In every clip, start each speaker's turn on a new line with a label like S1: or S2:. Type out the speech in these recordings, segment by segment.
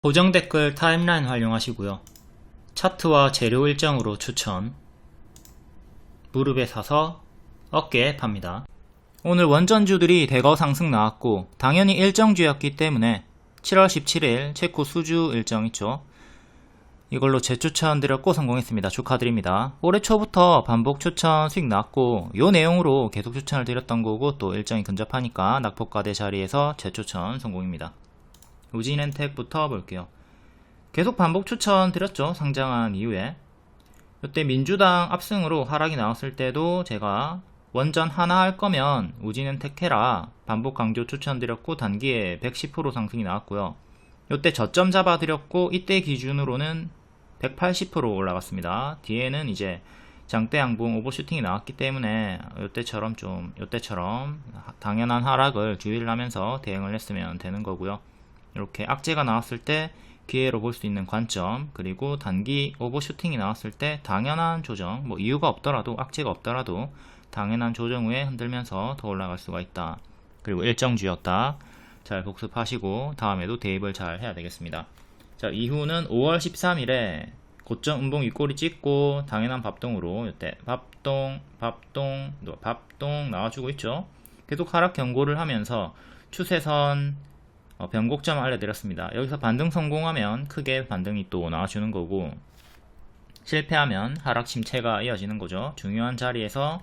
S1: 고정 댓글 타임라인 활용하시고요. 차트와 재료 일정으로 추천. 무릎에 사서 어깨에 팝니다. 오늘 원전주들이 대거 상승 나왔고 당연히 일정주였기 때문에 7월 17일 체코 수주 일정 있죠. 이걸로 재추천 드렸고 성공했습니다. 축하드립니다. 올해 초부터 반복 추천 수익 났고 요 내용으로 계속 추천을 드렸던 거고 또 일정이 근접하니까 낙폭과대 자리에서 재추천 성공입니다. 우진엔텍부터 볼게요. 계속 반복 추천 드렸죠. 상장한 이후에. 이때 민주당 압승으로 하락이 나왔을 때도 제가 원전 하나 할 거면 우진엔텍 해라 반복 강조 추천드렸고 단기에 110% 상승이 나왔고요. 이때 저점 잡아드렸고 이때 기준으로는 180% 올라갔습니다. 뒤에는 이제 장대 양봉 오버슈팅이 나왔기 때문에 이때처럼 당연한 하락을 주의를 하면서 대응을 했으면 되는 거고요. 이렇게 악재가 나왔을 때 기회로 볼 수 있는 관점, 그리고 단기 오버슈팅이 나왔을 때 당연한 조정, 이유가 없더라도 악재가 없더라도 당연한 조정 후에 흔들면서 더 올라갈 수가 있다. 그리고 일정주였다. 잘 복습하시고 다음에도 대입을 잘 해야 되겠습니다. 자, 이후는 5월 13일에 고점 음봉 윗꼬리 찍고 당연한 밥동으로 이때 밥동 나와주고 있죠. 계속 하락 경고를 하면서 추세선 변곡점 알려드렸습니다. 여기서 반등 성공하면 크게 반등이 또 나와주는 거고 실패하면 하락 침체가 이어지는 거죠. 중요한 자리에서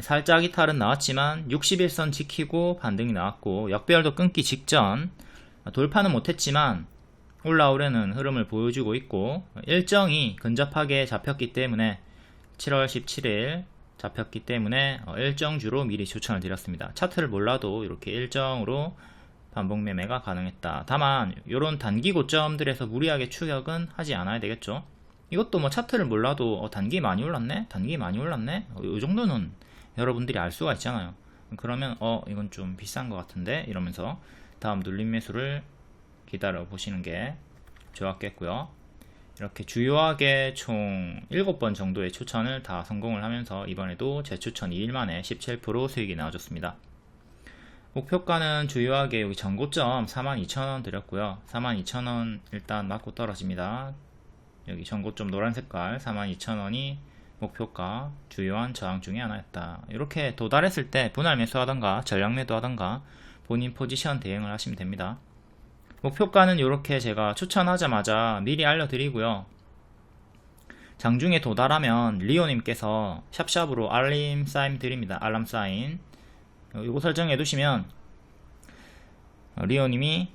S1: 살짝 이탈은 나왔지만 61선 지키고 반등이 나왔고 역배열도 끊기 직전 돌파는 못했지만 올라오려는 흐름을 보여주고 있고 일정이 근접하게 잡혔기 때문에 7월 17일 잡혔기 때문에 일정주로 미리 추천을 드렸습니다. 차트를 몰라도 이렇게 일정으로 반복 매매가 가능했다. 다만 이런 단기 고점들에서 무리하게 추격은 하지 않아야 되겠죠. 이것도 차트를 몰라도 단기 많이 올랐네? 단기 많이 올랐네? 이 정도는 여러분들이 알 수가 있잖아요. 그러면 이건 좀 비싼 것 같은데? 이러면서 다음 눌림 매수를 기다려 보시는 게 좋았겠고요. 이렇게 주요하게 총 7번 정도의 추천을 다 성공을 하면서 이번에도 재추천 2일 만에 17% 수익이 나와줬습니다. 목표가는 주요하게 여기 전고점 42,000원 드렸고요. 42,000원 일단 맞고 떨어집니다. 여기 전고점 노란 색깔 42,000원이 목표가 주요한 저항 중에 하나였다. 이렇게 도달했을 때 분할 매수하던가 전량 매도하던가 본인 포지션 대응을 하시면 됩니다. 목표가는 이렇게 제가 추천하자마자 미리 알려드리고요. 장중에 도달하면 리오님께서 샵샵으로 알림 사인 드립니다. 알람 사인. 이거 설정해 두시면 리오님이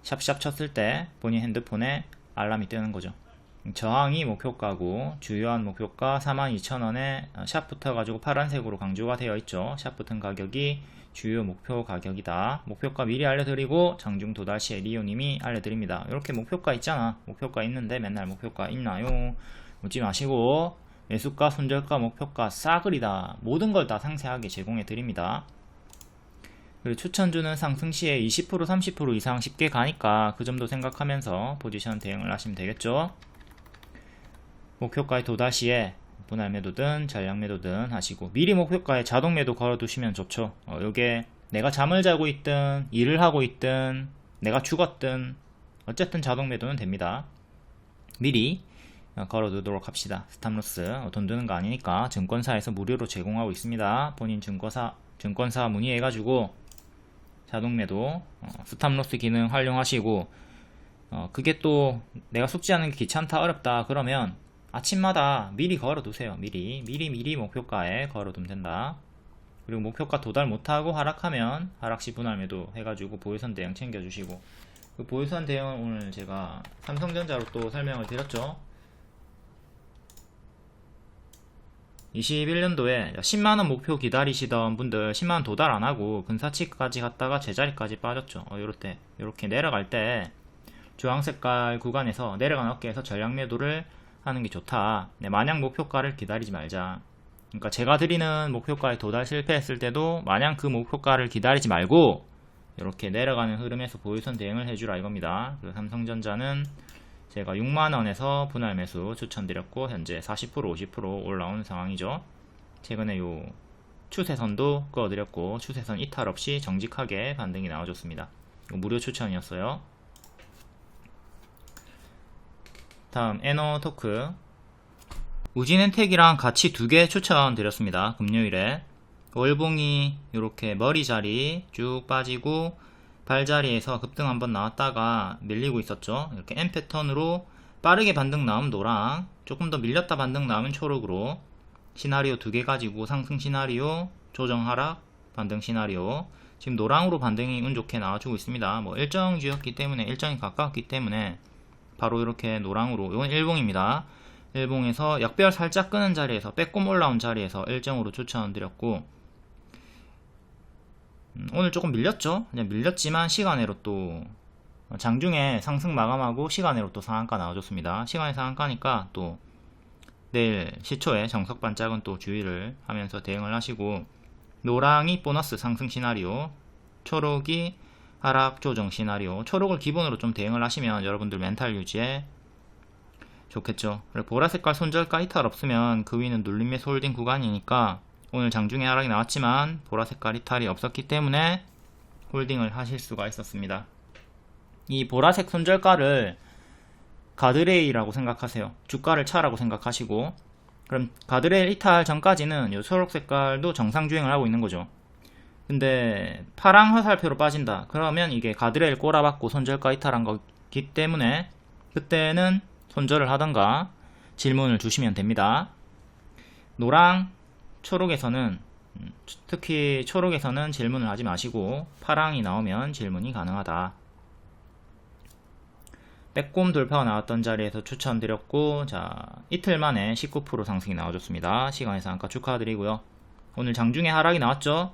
S1: 샵샵 쳤을 때 본인 핸드폰에 알람이 뜨는 거죠. 저항이 목표가고 주요한 목표가 42,000원에 샵 붙어가지고 파란색으로 강조가 되어 있죠. 샵 붙은 가격이 주요 목표 가격이다. 목표가 미리 알려드리고 장중 도달 시에 리오님이 알려드립니다. 이렇게 목표가 있잖아. 목표가 있는데 맨날 목표가 있나요? 묻지 마시고 매수가, 손절가, 목표가 싸그리다. 모든 걸 다 상세하게 제공해 드립니다. 그리고 추천주는 상승 시에 20% 30% 이상 쉽게 가니까 그 점도 생각하면서 포지션 대응을 하시면 되겠죠. 목표가에 도달 시에 분할 매도든 전량 매도든 하시고 미리 목표가에 자동 매도 걸어 두시면 좋죠. 요게 내가 잠을 자고 있든 일을 하고 있든 내가 죽었든 어쨌든 자동 매도는 됩니다. 미리 걸어 두도록 합시다. 스탑로스 돈 드는 거 아니니까 증권사에서 무료로 제공하고 있습니다. 본인 증권사 문의해 가지고 자동 매도 스탑로스 기능 활용하시고 그게 또 내가 숙지하는 게 귀찮다 어렵다 그러면 아침마다 미리 걸어두세요. 미리 목표가에 걸어두면 된다. 그리고 목표가 도달 못하고 하락하면 하락시 분할 매도 해가지고 보유선 대응 챙겨주시고 그 보유선 대응은 오늘 제가 삼성전자로 또 설명을 드렸죠. 21년도에 10만원 목표 기다리시던 분들 10만원 도달 안하고 근사치까지 갔다가 제자리까지 빠졌죠. 요렇게 내려갈 때 주황색깔 구간에서 내려간 어깨에서 전량 매도를 하는 게 좋다. 마냥 목표가를 기다리지 말자. 그러니까 제가 드리는 목표가에 도달 실패했을 때도 마냥 그 목표가를 기다리지 말고 이렇게 내려가는 흐름에서 보유선 대응을 해주라 이겁니다. 그리고 삼성전자는 제가 6만원에서 분할 매수 추천드렸고 현재 40% 50% 올라온 상황이죠. 최근에 요 추세선도 그어드렸고 추세선 이탈 없이 정직하게 반등이 나와줬습니다. 무료 추천이었어요. 다음 에너토크. 우진엔텍이랑 같이 두 개 추천드렸습니다. 금요일에. 월봉이 이렇게 머리 자리 쭉 빠지고 발 자리에서 급등 한번 나왔다가 밀리고 있었죠. 이렇게 M 패턴으로 빠르게 반등 나오면 노랑, 조금 더 밀렸다 반등 나오면 초록으로 시나리오 두 개 가지고 상승 시나리오, 조정 하락, 반등 시나리오. 지금 노랑으로 반등이 운 좋게 나와주고 있습니다. 뭐 일정주였기 때문에, 일정이 가까웠기 때문에 바로 이렇게 노랑으로. 이건 일봉입니다. 일봉에서 역배열 살짝 끄는 자리에서, 빼꼼 올라온 자리에서 일정으로 추천드렸고, 오늘 조금 밀렸죠. 그냥 밀렸지만 시간외로 또 장중에 상승 마감하고 시간외로 또 상한가 나와줬습니다. 시간의 상한가니까 또 내일 시초에 정석 반짝은 또 주의를 하면서 대응을 하시고, 노랑이 보너스 상승 시나리오, 초록이 하락 조정 시나리오. 초록을 기본으로 좀 대응을 하시면 여러분들 멘탈 유지에 좋겠죠. 그리고 보라색깔 손절가 이탈 없으면 그 위는 눌림 매수 홀딩 구간이니까 오늘 장중에 하락이 나왔지만 보라색깔 이탈이 없었기 때문에 홀딩을 하실 수가 있었습니다. 이 보라색 손절가를 가드레일이라고 생각하세요. 주가를 차라고 생각하시고, 그럼 가드레일 이탈 전까지는 이 초록 색깔도 정상 주행을 하고 있는 거죠. 근데 파랑 화살표로 빠진다. 그러면 이게 가드레일 꼬라박고 손절가 이탈한 거기 때문에 그때는 손절을 하던가 질문을 주시면 됩니다. 노랑, 초록에서는, 특히 초록에서는 질문을 하지 마시고 파랑이 나오면 질문이 가능하다. 빼꼼 돌파가 나왔던 자리에서 추천드렸고, 자, 이틀 만에 19% 상승이 나와줬습니다. 시간의 상한가 축하드리고요. 오늘 장중에 하락이 나왔죠.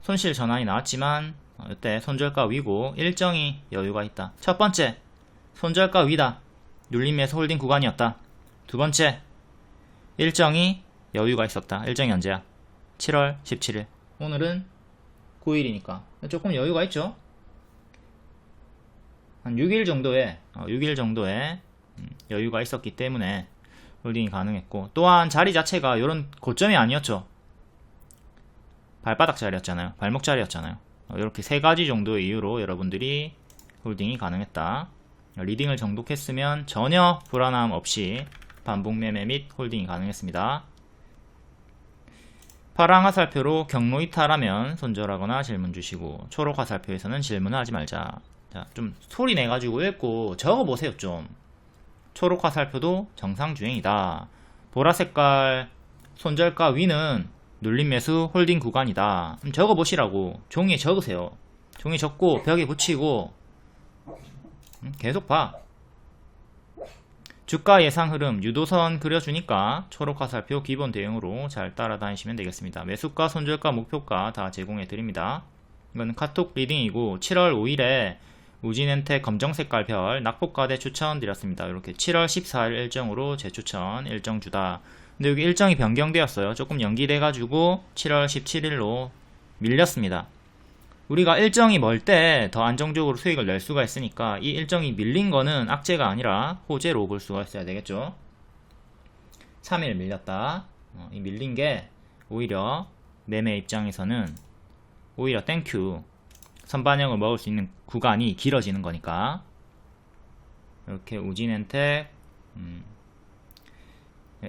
S1: 손실 전환이 나왔지만 이때 손절가 위고 일정이 여유가 있다. 첫 번째, 손절가 위다. 눌림 매수 홀딩 구간이었다. 두 번째, 일정이 여유가 있었다. 일정이 언제야? 7월 17일. 오늘은 9일이니까 조금 여유가 있죠. 한 6일 정도의 여유가 있었기 때문에 홀딩이 가능했고, 또한 자리 자체가 이런 고점이 아니었죠. 발바닥 자리였잖아요. 발목 자리였잖아요. 이렇게 세 가지 정도의 이유로 여러분들이 홀딩이 가능했다. 리딩을 정독했으면 전혀 불안함 없이 반복 매매 및 홀딩이 가능했습니다. 파랑 화살표로 경로 이탈하면 손절하거나 질문 주시고, 초록 화살표에서는 질문을 하지 말자. 자, 좀 소리 내가지고 읽고 적어보세요. 좀. 초록 화살표도 정상 주행이다. 보라색깔 손절가 위는 눌림 매수 홀딩 구간이다. 적어보시라고. 종이에 적으세요. 종이 적고 벽에 붙이고 계속 봐. 주가 예상 흐름 유도선 그려주니까 초록 화살표 기본 대응으로 잘 따라다니시면 되겠습니다. 매수가, 손절가, 목표가 다 제공해 드립니다. 이건 카톡 리딩이고, 7월 5일에 우진엔텍 검정색 깔별 낙폭과대 추천 드렸습니다. 이렇게 7월 14일 일정으로 재추천 일정 주다. 근데 여기 일정이 변경되었어요. 조금 연기돼가지고 7월 17일로 밀렸습니다. 우리가 일정이 멀 때 더 안정적으로 수익을 낼 수가 있으니까 이 일정이 밀린 거는 악재가 아니라 호재로 볼 수가 있어야 되겠죠. 3일 밀렸다. 이 밀린 게 오히려 매매 입장에서는 오히려 땡큐. 선반영을 먹을 수 있는 구간이 길어지는 거니까. 이렇게 우진엔텍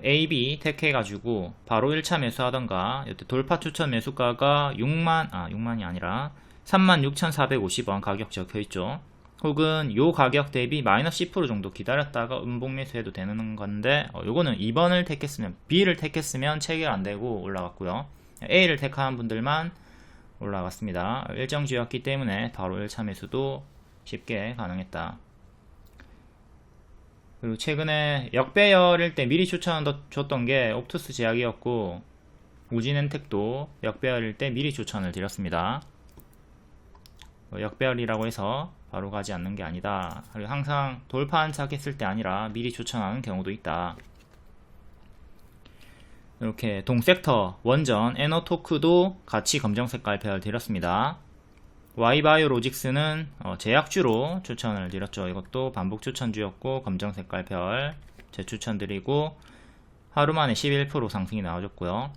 S1: AB 택해가지고 바로 1차 매수하던가, 이때 돌파 추천 매수가가 6만이 아니라 36,450원 가격 적혀있죠. 혹은 요 가격 대비 마이너스 10% 정도 기다렸다가 음봉 매수해도 되는 건데, 요거는 2번을 택했으면, B를 택했으면 체결 안되고 올라갔고요. A를 택한 분들만 올라갔습니다. 일정주였기 때문에 바로 1차 매수도 쉽게 가능했다. 그리고 최근에 역배열일 때 미리 추천 줬던 게 옵투스 제약이었고, 우진엔텍도 역배열일 때 미리 추천을 드렸습니다. 역배열이라고 해서 바로 가지 않는 게 아니다. 그리고 항상 돌파 안착했을 때 아니라 미리 추천하는 경우도 있다. 이렇게 동섹터, 원전, 에너토크도 같이 검정색깔 배열 드렸습니다. Y바이오로직스는 제약주로 추천을 드렸죠. 이것도 반복 추천주였고 검정색깔 별 재추천드리고 하루만에 11% 상승이 나와줬고요.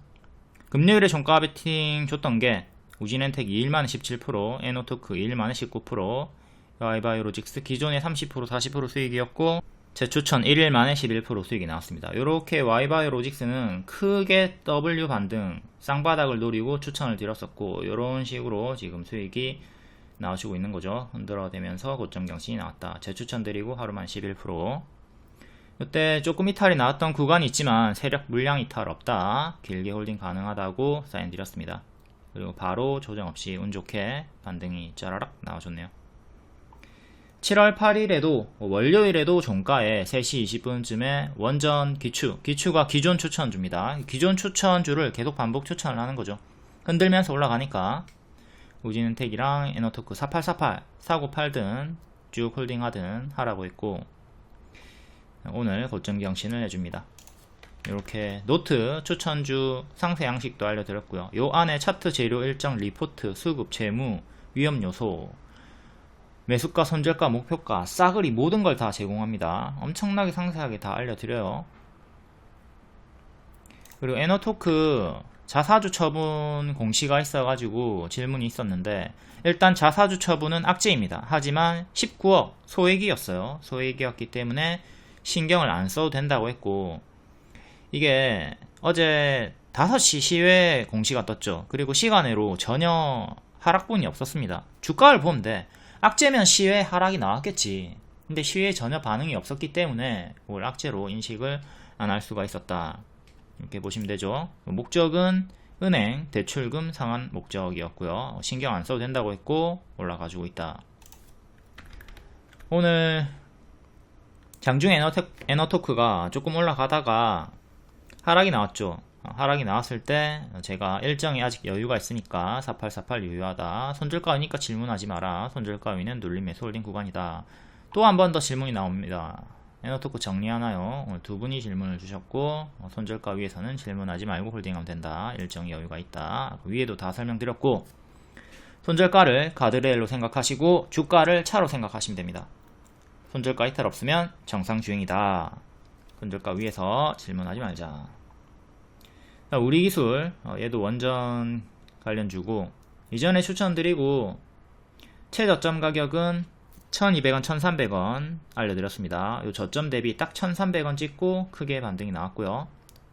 S1: 금요일에 종가 베팅 줬던 게 우진엔텍 2일만에 17%, 에너토크 2일만에 19%, Y바이오로직스 기존에 30% 40% 수익이었고 재추천 1일 만에 11% 수익이 나왔습니다. 이렇게 Y바이오로직스는 크게 W 반등, 쌍바닥을 노리고 추천을 드렸었고, 이런 식으로 지금 수익이 나오시고 있는 거죠. 흔들어대면서 고점 경신이 나왔다. 재추천 드리고 하루만 11%. 이때 조금 이탈이 나왔던 구간이 있지만 세력 물량 이탈 없다. 길게 홀딩 가능하다고 사인 드렸습니다. 그리고 바로 조정 없이 운 좋게 반등이 짜라락 나와줬네요. 7월 8일에도 월요일에도 종가에 3시 20분쯤에 원전 기추가 기존 추천주입니다. 기존 추천주를 계속 반복 추천을 하는 거죠. 흔들면서 올라가니까 우진은택이랑 에너토크 4848 사고 팔든 쭉 홀딩하든 하라고 했고, 오늘 고점 경신을 해줍니다. 이렇게 노트 추천주 상세 양식도 알려드렸고요. 요 안에 차트 재료 일정 리포트 수급 재무 위험 요소 매수가 손절가 목표가 싸그리 모든 걸 다 제공합니다. 엄청나게 상세하게 다 알려드려요. 그리고 에너토크 자사주 처분 공시가 있어가지고 질문이 있었는데, 일단 자사주 처분은 악재입니다. 하지만 19억 소액이었어요. 소액이었기 때문에 신경을 안 써도 된다고 했고, 이게 어제 5시 시외 공시가 떴죠. 그리고 시간으로 전혀 하락분이 없었습니다. 주가를 보면 돼. 악재면 시외 하락이 나왔겠지. 근데 시외 전혀 반응이 없었기 때문에 그걸 악재로 인식을 안 할 수가 있었다. 이렇게 보시면 되죠. 목적은 은행 대출금 상환 목적이었고요. 신경 안 써도 된다고 했고 올라가지고 있다. 오늘 장중 에너토크가 조금 올라가다가 하락이 나왔죠. 하락이 나왔을 때 제가 일정이 아직 여유가 있으니까 4848 유효하다. 손절가 위니까 질문하지 마라. 손절가 위는 눌림 매수 홀딩 구간이다. 또 한 번 더 질문이 나옵니다. 에너토크 정리하나요? 오늘 두 분이 질문을 주셨고, 손절가 위에서는 질문하지 말고 홀딩하면 된다. 일정이 여유가 있다. 위에도 다 설명드렸고, 손절가를 가드레일로 생각하시고 주가를 차로 생각하시면 됩니다. 손절가 이탈 없으면 정상 주행이다. 손절가 위에서 질문하지 말자. 우리 기술, 얘도 원전 관련주고, 이전에 추천드리고 최저점 가격은 1200원 1300원 알려드렸습니다. 요 저점 대비 딱 1300원 찍고 크게 반등이 나왔고요.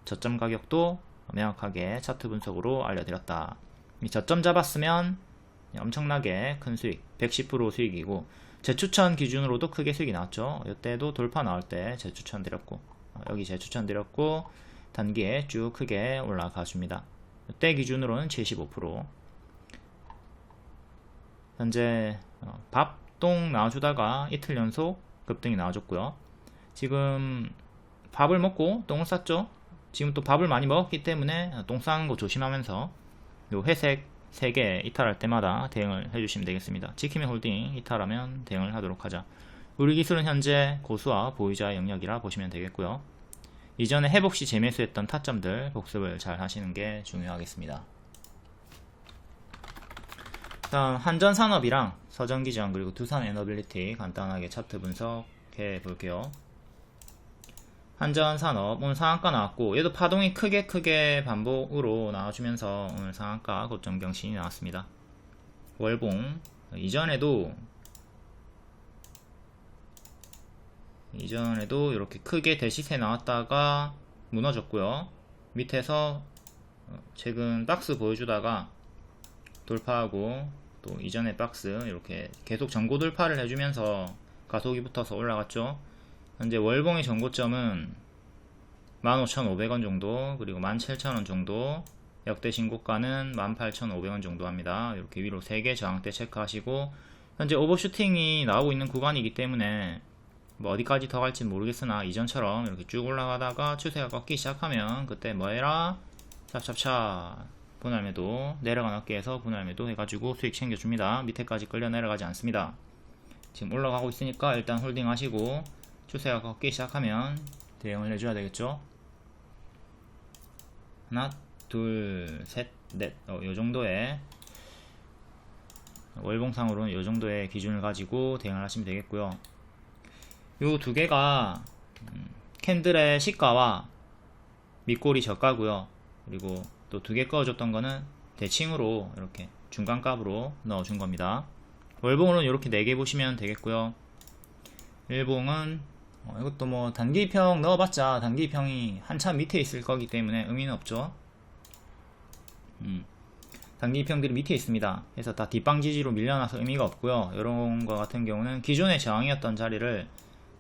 S1: 저점 가격도 명확하게 차트 분석으로 알려드렸다. 이 저점 잡았으면 엄청나게 큰 수익, 110% 수익이고, 재추천 기준으로도 크게 수익이 나왔죠. 이때도 돌파 나올 때 재추천 드렸고, 여기 재추천 드렸고 단기에 쭉 크게 올라가 줍니다. 이때 기준으로는 75%. 현재 밥똥 나와주다가 이틀 연속 급등이 나와줬고요. 지금 밥을 먹고 똥을 쌌죠. 지금 또 밥을 많이 먹었기 때문에 똥 싸는 거 조심하면서 요 회색 3개 이탈할 때마다 대응을 해주시면 되겠습니다. 지킴의 홀딩 이탈하면 대응을 하도록 하자. 우리 기술은 현재 고수와 보유자 영역이라 보시면 되겠고요. 이전에 회복시 재매수했던 타점들 복습을 잘 하시는 게 중요하겠습니다. 다음 한전산업이랑 서전기전 그리고 두산에너빌리티 간단하게 차트 분석해 볼게요. 한전산업 오늘 상한가 나왔고, 얘도 파동이 크게 반복으로 나와주면서 오늘 상한가 고점 경신이 나왔습니다. 월봉 이전에도 이렇게 크게 대시세 나왔다가 무너졌고요. 밑에서 최근 박스 보여주다가 돌파하고, 또 이전의 박스 이렇게 계속 전고 돌파를 해주면서 가속이 붙어서 올라갔죠. 현재 월봉의 전고점은 15,500원 정도, 그리고 17,000원 정도, 역대 신고가는 18,500원 정도 합니다. 이렇게 위로 3개 저항대 체크하시고, 현재 오버슈팅이 나오고 있는 구간이기 때문에 뭐 어디까지 더 갈지 모르겠으나 이전처럼 이렇게 쭉 올라가다가 추세가 꺾기 시작하면 그때 뭐해라? 찹찹찹 분할매도, 내려간 어깨에서 분할매도 해가지고 수익 챙겨줍니다. 밑에까지 끌려 내려가지 않습니다. 지금 올라가고 있으니까 일단 홀딩 하시고 추세가 꺾기 시작하면 대응을 해줘야 되겠죠. 하나 둘 셋 넷, 요 정도의 월봉상으로는 요 정도의 기준을 가지고 대응을 하시면 되겠고요. 요 두 개가 캔들의 시가와 밑꼬리 저가고요. 그리고 또 두 개 꺼줬던 거는 대칭으로 이렇게 중간값으로 넣어준 겁니다. 월봉으로는 이렇게 4개 보시면 되겠고요. 일봉은 이것도 뭐 단기평 넣어봤자 단기평이 한참 밑에 있을 거기 때문에 의미는 없죠. 단기평들이 밑에 있습니다. 그래서 다 뒷방 지지로 밀려나서 의미가 없고요. 이런 거 같은 경우는 기존의 저항이었던 자리를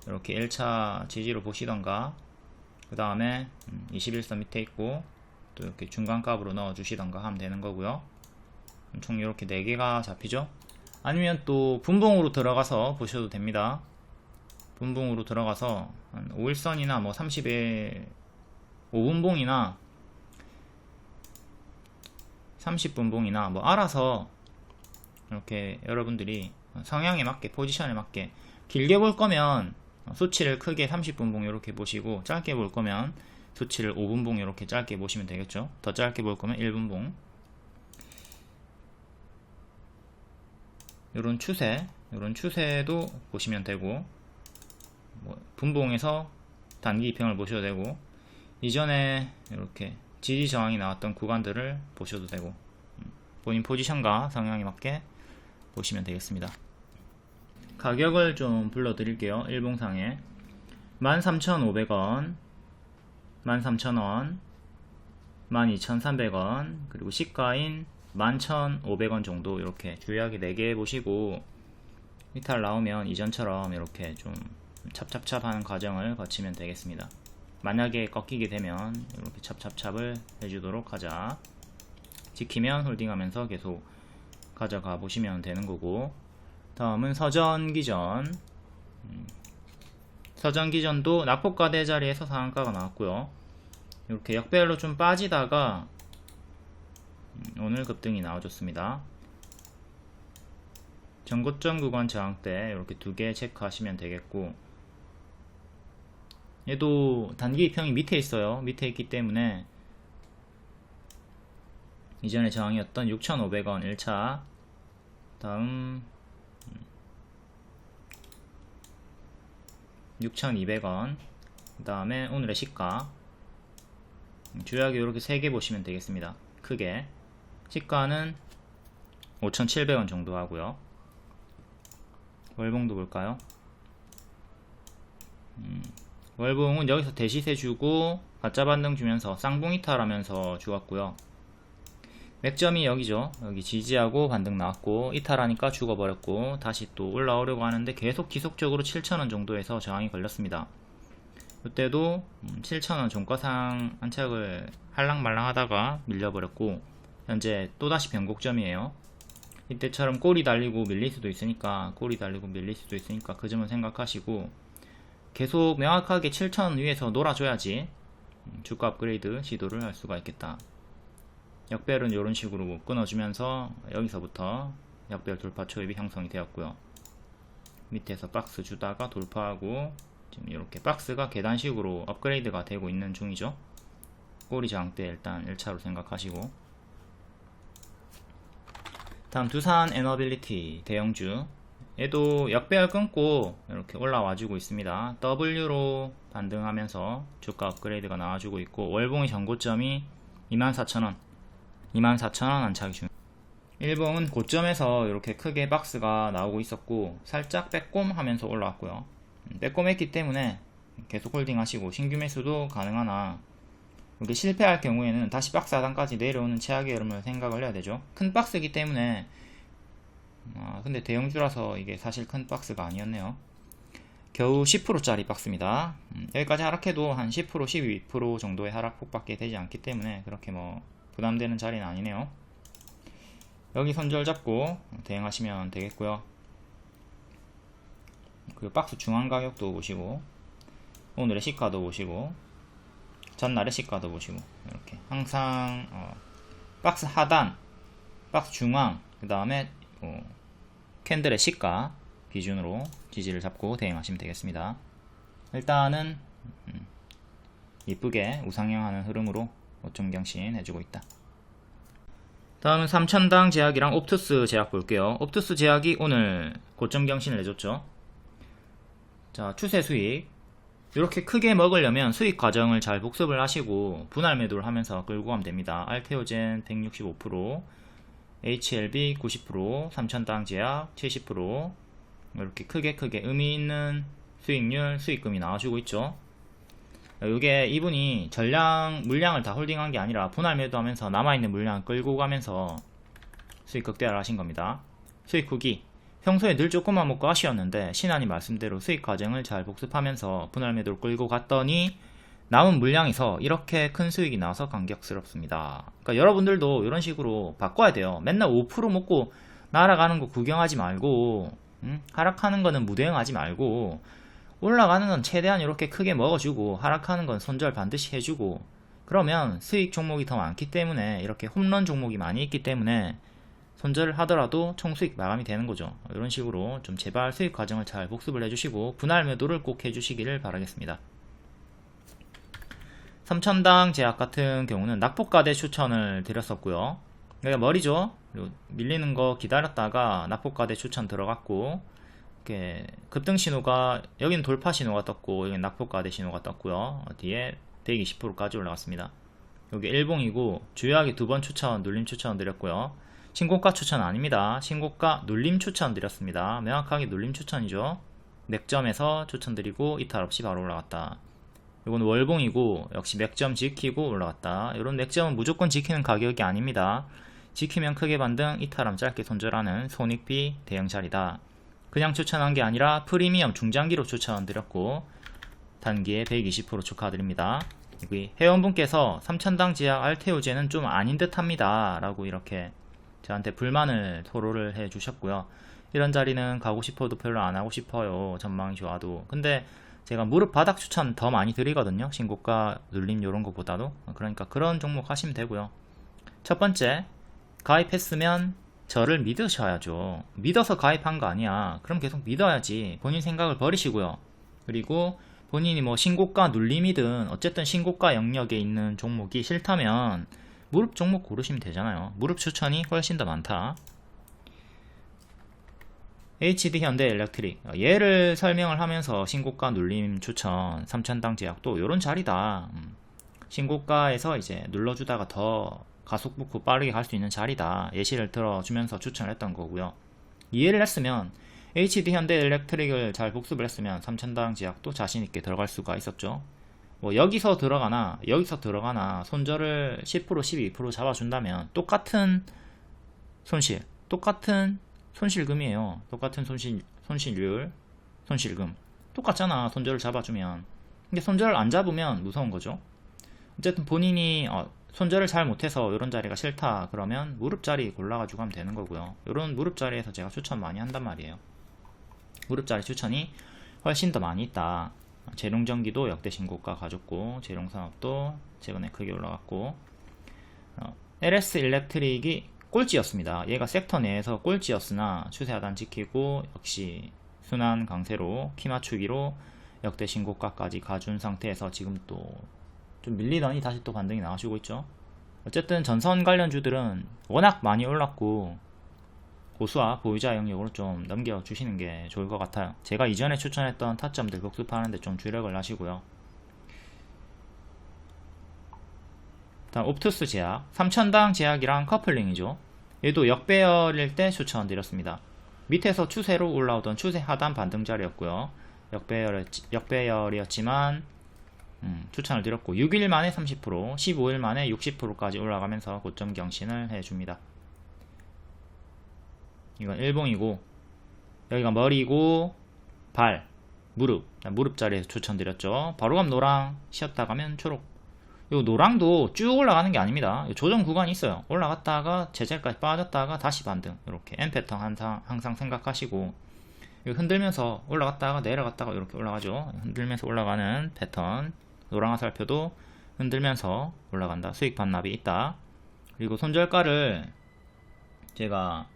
S1: 이렇게 1차 지지로 보시던가, 그 다음에 21선 밑에 있고 또 이렇게 중간값으로 넣어 주시던가 하면 되는 거고요. 총 이렇게 4개가 잡히죠. 아니면 또 분봉으로 들어가서 보셔도 됩니다. 분봉으로 들어가서 한 5일선이나 뭐 30의 5분봉이나 30분봉이나 뭐 알아서 이렇게 여러분들이 성향에 맞게, 포지션에 맞게, 길게 볼 거면 수치를 크게 30분봉 이렇게 보시고, 짧게 볼 거면 수치를 5분봉 이렇게 짧게 보시면 되겠죠. 더 짧게 볼 거면 1분봉. 이런 추세도 보시면 되고, 뭐 분봉에서 단기 이평을 보셔도 되고, 이전에 이렇게 지지 저항이 나왔던 구간들을 보셔도 되고, 본인 포지션과 성향에 맞게 보시면 되겠습니다. 가격을 좀 불러드릴게요. 일봉상에 13,500원, 13,000원, 12,300원, 그리고 시가인 11,500원 정도, 이렇게 주요하게 4개 보시고, 이탈 나오면 이전처럼 이렇게 좀 찹찹찹 하는 과정을 거치면 되겠습니다. 만약에 꺾이게 되면 이렇게 찹찹찹을 해주도록 하자. 지키면 홀딩하면서 계속 가져가 보시면 되는 거고, 다음은 서전기전. 서전기전도 낙폭과대 자리에서 상한가가 나왔고요. 이렇게 역배열로 좀 빠지다가 오늘 급등이 나와줬습니다. 전고점 구간 저항대 이렇게 2개 체크하시면 되겠고, 얘도 단기 이평이 밑에 있어요. 밑에 있기 때문에 이전에 저항이었던 6,500원 1차, 다음 6,200원, 그 다음에 오늘의 시가, 주요하게 이렇게 3개 보시면 되겠습니다. 크게 시가는 5,700원 정도 하고요. 월봉도 볼까요? 월봉은 여기서 대시세 주고 가짜 반등 주면서 쌍봉 이탈하면서 죽었고요. 맥점이 여기죠. 여기 지지하고 반등 나왔고 이탈하니까 죽어버렸고, 다시 또 올라오려고 하는데 계속 지속적으로 7,000원 정도에서 저항이 걸렸습니다. 이때도 7,000원 종가상 안착을 할랑말랑 하다가 밀려버렸고, 현재 또다시 변곡점이에요. 이때처럼 꼬리 달리고 밀릴 수도 있으니까 그 점은 생각하시고, 계속 명확하게 7,000원 위에서 놀아줘야지 주가 업그레이드 시도를 할 수가 있겠다. 역배열은 이런 식으로 끊어주면서 여기서부터 역배열 돌파 초입이 형성이 되었고요. 밑에서 박스 주다가 돌파하고, 지금 이렇게 박스가 계단식으로 업그레이드가 되고 있는 중이죠. 꼬리 저항대 일단 1차로 생각하시고, 다음 두산 에너빌리티 대형주, 얘도 역배열 끊고 이렇게 올라와주고 있습니다. W로 반등하면서 주가 업그레이드가 나와주고 있고, 월봉의 전고점이 24,000원 24,000원 안착이 중. 일봉은 고점에서 이렇게 크게 박스가 나오고 있었고, 살짝 빼꼼 하면서 올라왔고요. 빼꼼했기 때문에 계속 홀딩 하시고, 신규 매수도 가능하나 이렇게 실패할 경우에는 다시 박스 하단까지 내려오는 최악의 흐름을 생각을 해야 되죠. 큰 박스이기 때문에, 근데 대형주라서 이게 사실 큰 박스가 아니었네요. 겨우 10%짜리 박스입니다. 여기까지 하락해도 한 10%, 12% 정도의 하락폭밖에 되지 않기 때문에 그렇게 뭐 부담되는 자리는 아니네요. 여기 손절 잡고 대응하시면 되겠고요. 그리고 박스 중앙 가격도 보시고, 오늘의 시가도 보시고, 전날의 시가도 보시고, 이렇게 항상 박스 하단, 박스 중앙, 그 다음에 캔들의 시가 기준으로 지지를 잡고 대응하시면 되겠습니다. 일단은 이쁘게 우상향하는 흐름으로 5점 경신 해주고 있다. 다음은 3,000당 제약이랑 옵투스 제약 볼게요. 옵투스 제약이 오늘 고점 경신을 내줬죠. 자, 추세 수익 이렇게 크게 먹으려면 수익 과정을 잘 복습을 하시고 분할 매도를 하면서 끌고 가면 됩니다. 알테오젠 165%, HLB 90%, 3,000당 제약 70%, 이렇게 크게 의미 있는 수익률, 수익금이 나와주고 있죠. 이게 이분이 물량을 다 홀딩한 게 아니라 분할 매도하면서 남아있는 물량을 끌고 가면서 수익 극대화를 하신 겁니다. 수익 후기. 평소에 늘 조금만 먹고 아쉬웠는데 신한이 말씀대로 수익 과정을 잘 복습하면서 분할 매도를 끌고 갔더니 남은 물량에서 이렇게 큰 수익이 나와서 감격스럽습니다. 그러니까 여러분들도 이런 식으로 바꿔야 돼요. 맨날 5% 먹고 날아가는 거 구경하지 말고, 하락하는 거는 무대응하지 말고, 올라가는 건 최대한 이렇게 크게 먹어주고, 하락하는 건 손절 반드시 해주고, 그러면 수익 종목이 더 많기 때문에, 이렇게 홈런 종목이 많이 있기 때문에 손절을 하더라도 총수익 마감이 되는 거죠. 이런 식으로 좀 제발 수익 과정을 잘 복습을 해주시고 분할 매도를 꼭 해주시기를 바라겠습니다. 삼천당 제약 같은 경우는 낙폭과대 추천을 드렸었고요. 여기가 머리죠. 밀리는 거 기다렸다가 낙폭과대 추천 들어갔고, 이렇게 급등 신호가, 여기는 돌파 신호가 떴고 여기는 낙폭과대 신호가 떴고요. 뒤에 120%까지 올라갔습니다. 여기 일봉이고 주요하게 2번 추천, 눌림 추천 드렸고요. 신고가 추천 아닙니다. 신고가 눌림 추천 드렸습니다. 명확하게 눌림 추천이죠. 맥점에서 추천드리고 이탈 없이 바로 올라갔다. 이건 월봉이고 역시 맥점 지키고 올라갔다. 이런 맥점은 무조건 지키는 가격이 아닙니다. 지키면 크게 반등, 이탈하면 짧게 손절하는 손익비 대응 자리다. 그냥 추천한 게 아니라 프리미엄 중장기로 추천드렸고 단기에 120% 축하드립니다. 여기 회원분께서 삼천당 제약 알테오제는 좀 아닌 듯 합니다 라고 이렇게 저한테 불만을 토로를 해 주셨고요. 이런 자리는 가고 싶어도 별로 안 하고 싶어요. 전망이 좋아도. 근데 제가 무릎 바닥 추천 더 많이 드리거든요. 신고가 눌림 요런 것보다도. 그러니까 그런 종목 하시면 되고요. 첫 번째, 가입했으면 저를 믿으셔야죠. 믿어서 가입한 거 아니야. 그럼 계속 믿어야지. 본인 생각을 버리시고요. 그리고 본인이 뭐 신고가 눌림이든 어쨌든 신고가 영역에 있는 종목이 싫다면 무릎 종목 고르시면 되잖아요. 무릎 추천이 훨씬 더 많다. HD 현대 일렉트릭, 얘를 설명을 하면서 신고가 눌림 추천, 삼천당 제약도 요런 자리다. 신고가에서 이제 눌러주다가 더 가속폭 빠르게 갈 수 있는 자리다. 예시를 들어주면서 추천을 했던 거고요. 이해를 했으면 HD 현대 일렉트릭을 잘 복습을 했으면 삼천당 제약도 자신있게 들어갈 수가 있었죠. 뭐 여기서 들어가나 손절을 10% 12% 잡아준다면 똑같은 손실금이에요. 똑같은 손실률, 손실금 똑같잖아. 손절을 잡아주면. 근데 손절을 안 잡으면 무서운 거죠. 어쨌든 본인이 손절을 잘 못해서 이런 자리가 싫다 그러면 무릎 자리 골라가지고 하면 되는 거고요. 이런 무릎 자리에서 제가 추천 많이 한단 말이에요. 무릎 자리 추천이 훨씬 더 많이 있다. 재룡전기도 역대 신고가 가졌고, 재룡산업도 최근에 크게 올라갔고, LS 일렉트릭이 꼴찌였습니다. 얘가 섹터 내에서 꼴찌였으나 추세 하단 지키고 역시 순환 강세로 키 맞추기로 역대 신고가까지 가준 상태에서 지금 또 좀 밀리더니 다시 또 반등이 나와주고 있죠. 어쨌든 전선 관련주들은 워낙 많이 올랐고 고수와 보유자 영역으로 좀 넘겨주시는 게 좋을 것 같아요. 제가 이전에 추천했던 타점들 복습하는데 좀 주력을 하시고요. 다음 옵투스 제약, 삼천당 제약이랑 커플링이죠. 얘도 역배열일 때 추천드렸습니다. 밑에서 추세로 올라오던 추세 하단 반등 자리였고요. 역배열이었지만 추천을 드렸고 6일 만에 30%, 15일 만에 60%까지 올라가면서 고점 경신을 해줍니다. 이건 일봉이고 여기가 머리고 발, 무릎 자리에서 추천드렸죠. 바로감 노랑, 쉬었다 가면 초록. 요 노랑도 쭉 올라가는 게 아닙니다. 조정 구간이 있어요. 올라갔다가 제자리까지 빠졌다가 다시 반등. 이렇게 M 패턴 항상 생각하시고 흔들면서 올라갔다가 내려갔다가 이렇게 올라가죠. 흔들면서 올라가는 패턴. 노랑 화살표도 흔들면서 올라간다. 수익 반납이 있다. 그리고 손절가를 제가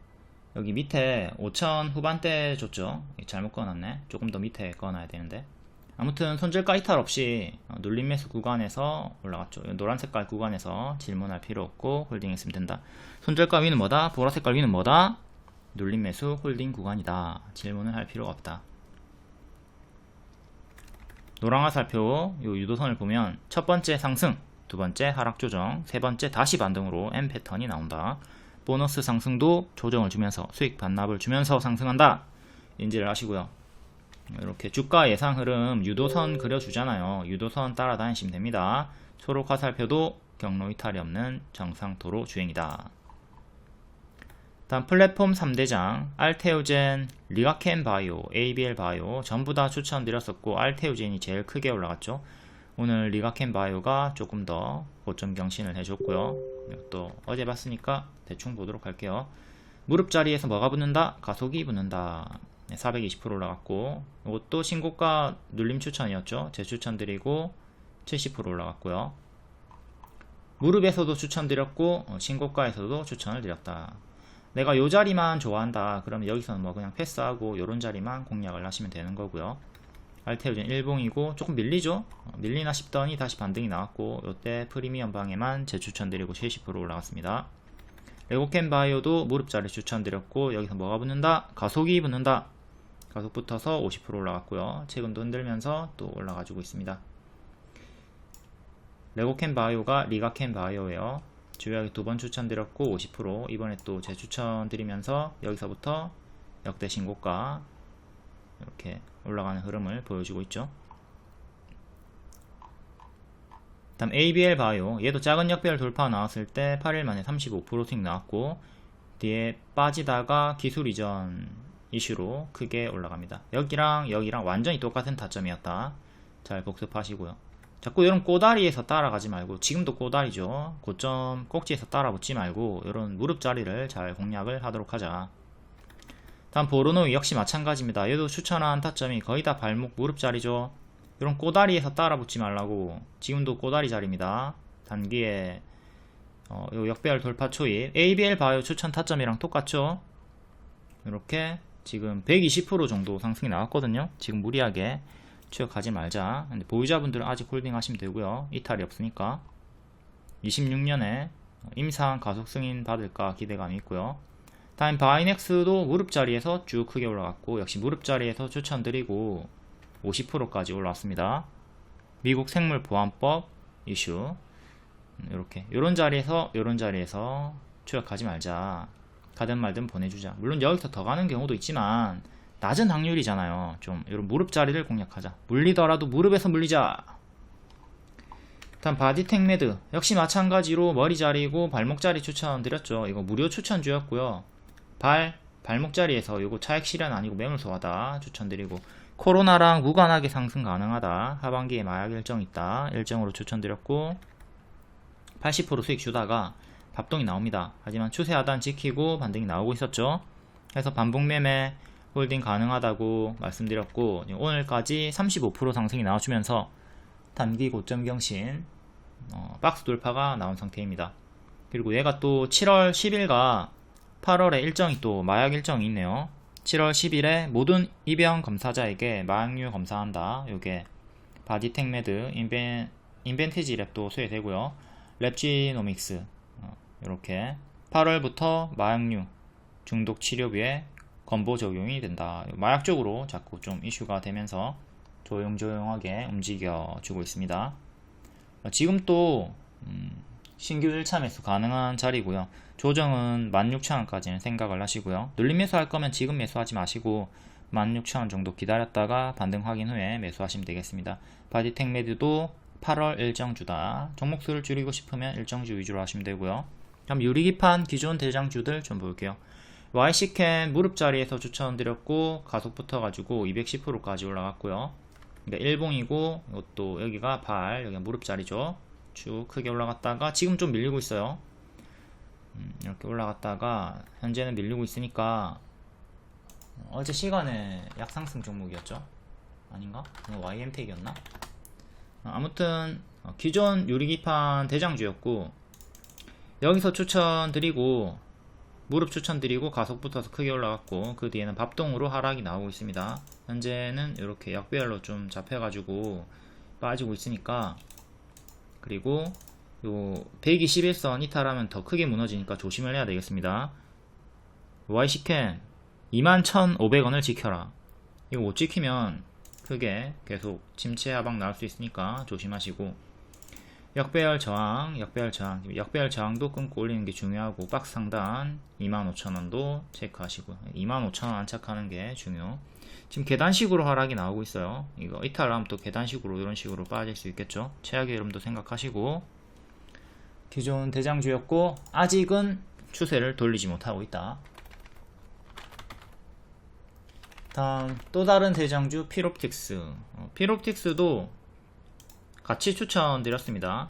S1: 여기 밑에 5천 후반대 줬죠. 잘못 꺼놨네. 조금 더 밑에 꺼놔야 되는데. 아무튼 손절가 이탈 없이 눌림 매수 구간에서 올라갔죠. 노란 색깔 구간에서 질문할 필요 없고 홀딩했으면 된다. 손절가 위는 뭐다? 보라 색깔 위는 뭐다? 눌림 매수 홀딩 구간이다. 질문을 할 필요가 없다. 노랑 화살표 요 유도선을 보면 첫 번째 상승, 두 번째 하락 조정, 세 번째 다시 반등으로 M 패턴이 나온다. 보너스 상승도 조정을 주면서 수익 반납을 주면서 상승한다. 인지를 하시고요. 이렇게 주가 예상 흐름 유도선 그려주잖아요. 유도선 따라다니시면 됩니다. 초록 화살표도 경로 이탈이 없는 정상도로 주행이다. 다음 플랫폼 3대장 알테오젠, 리가켄 바이오, ABL 바이오 전부 다 추천드렸었고 알테오젠이 제일 크게 올라갔죠. 오늘 리가켄 바이오가 조금 더 고점 경신을 해줬고요. 또 어제 봤으니까 대충 보도록 할게요. 무릎 자리에서 뭐가 붙는다? 가속이 붙는다. 420% 올라갔고, 이것도 신고가 눌림 추천이었죠. 재추천드리고 70% 올라갔고요. 무릎에서도 추천드렸고 신고가에서도 추천을 드렸다. 내가 요 자리만 좋아한다 그러면 여기서는 뭐 그냥 패스하고 요런 자리만 공략을 하시면 되는 거고요. 알테오젠 일봉이고 조금 밀리죠. 밀리나 싶더니 다시 반등이 나왔고, 요때 프리미엄 방에만 재추천드리고 70% 올라갔습니다. 레고켄 바이오도 무릎 자리 추천드렸고, 여기서 뭐가 붙는다? 가속이 붙는다. 가속 붙어서 50% 올라갔고요. 최근도 흔들면서 또 올라가지고 있습니다. 레고켄 바이오가 리가켄 바이오예요. 주요하게 두 번 추천드렸고 50%, 이번에 또 재추천드리면서 여기서부터 역대 신고가 이렇게 올라가는 흐름을 보여주고 있죠. 다음 ABL 바이오, 얘도 작은 역별 돌파 나왔을 때 8일 만에 35% 수익 나왔고, 뒤에 빠지다가 기술 이전 이슈로 크게 올라갑니다. 여기랑 여기랑 완전히 똑같은 타점이었다. 잘 복습하시고요. 자꾸 이런 꼬다리에서 따라가지 말고, 지금도 꼬다리죠. 고점 꼭지에서 따라붙지 말고 이런 무릎 자리를 잘 공략을 하도록 하자. 다음 보르노이 역시 마찬가지입니다. 얘도 추천한 타점이 거의 다 발목 무릎 자리죠. 이런 꼬다리에서 따라붙지 말라고. 지금도 꼬다리 자리입니다. 단기에 요 역배열 돌파 초입. ABL 바이오 추천 타점이랑 똑같죠. 이렇게 지금 120% 정도 상승이 나왔거든요. 지금 무리하게 추격하지 말자. 근데 보유자분들은 아직 홀딩 하시면 되고요. 이탈이 없으니까. 26년에 임상 가속 승인 받을까 기대감이 있고요. 다음 바이넥스도 무릎 자리에서 쭉 크게 올라갔고, 역시 무릎 자리에서 추천드리고 50%까지 올라왔습니다. 미국 생물보안법 이슈. 이렇게 요런 자리에서 추격하지 말자. 가든 말든 보내주자. 물론 여기서 더 가는 경우도 있지만 낮은 확률이잖아요. 좀 이런 무릎 자리를 공략하자. 물리더라도 무릎에서 물리자. 다음 바디텍 매드 역시 마찬가지로 머리 자리고 발목 자리 추천드렸죠. 이거 무료 추천주였고요. 발목 자리에서 이거 차익 실현 아니고 매물 소화다 추천드리고, 코로나랑 무관하게 상승 가능하다. 하반기에 마약 일정 있다. 일정으로 추천드렸고 80% 수익 주다가 밥동이 나옵니다. 하지만 추세 하단 지키고 반등이 나오고 있었죠. 그래서 반복 매매 홀딩 가능하다고 말씀드렸고, 오늘까지 35% 상승이 나와주면서 단기 고점 경신 박스 돌파가 나온 상태입니다. 그리고 얘가 또 7월 10일과 8월에 일정이 또 마약 일정이 있네요. 7월 10일에 모든 입영 검사자에게 마약류 검사한다. 요게 바디텍 매드 인벤티지 랩도 소외되고요. 랩지노믹스 이렇게 8월부터 마약류 중독 치료비에 건보 적용이 된다. 마약 쪽으로 자꾸 좀 이슈가 되면서 조용조용하게 움직여주고 있습니다. 지금 또 신규 1차 매수 가능한 자리고요. 조정은 16,000원까지는 생각을 하시고요. 눌림 매수할 거면 지금 매수하지 마시고 16,000원 정도 기다렸다가 반등 확인 후에 매수하시면 되겠습니다. 바디텍 매드도 8월 일정주다. 종목수를 줄이고 싶으면 일정주 위주로 하시면 되고요. 그럼 유리기판 기존 대장주들 좀 볼게요. YC캔 무릎 자리에서 추천드렸고 가속 붙어가지고 210%까지 올라갔고요. 그러니까 일봉이고, 이것도 여기가 여기가 무릎 자리죠. 쭉 크게 올라갔다가 지금 좀 밀리고 있어요. 이렇게 올라갔다가 현재는 밀리고 있으니까, 어제 시간에 약상승 종목이었죠? 아닌가? YM텍이었나? 아무튼 기존 유리기판 대장주였고, 여기서 추천드리고 무릎 추천드리고 가속 붙어서 크게 올라갔고, 그 뒤에는 밥동으로 하락이 나오고 있습니다. 현재는 이렇게 약배열로 좀 잡혀가지고 빠지고 있으니까, 그리고 요 121선 이탈하면 더 크게 무너지니까 조심을 해야 되겠습니다. YC캔 21,500원을 지켜라. 이거 못 지키면 크게 계속 침체 하방 나올 수 있으니까 조심하시고, 역배열 저항, 역배열 저항도 끊고 올리는 게 중요하고 박스 상단 25,000원도 체크하시고 25,000원 안착하는 게 중요. 지금 계단식으로 하락이 나오고 있어요. 이거 이탈하면 또 계단식으로 이런 식으로 빠질 수 있겠죠. 최악의 흐름도 생각하시고 기존 대장주였고 아직은 추세를 돌리지 못하고 있다. 다음 또 다른 대장주 필옵틱스. 필옵틱스도 같이 추천드렸습니다.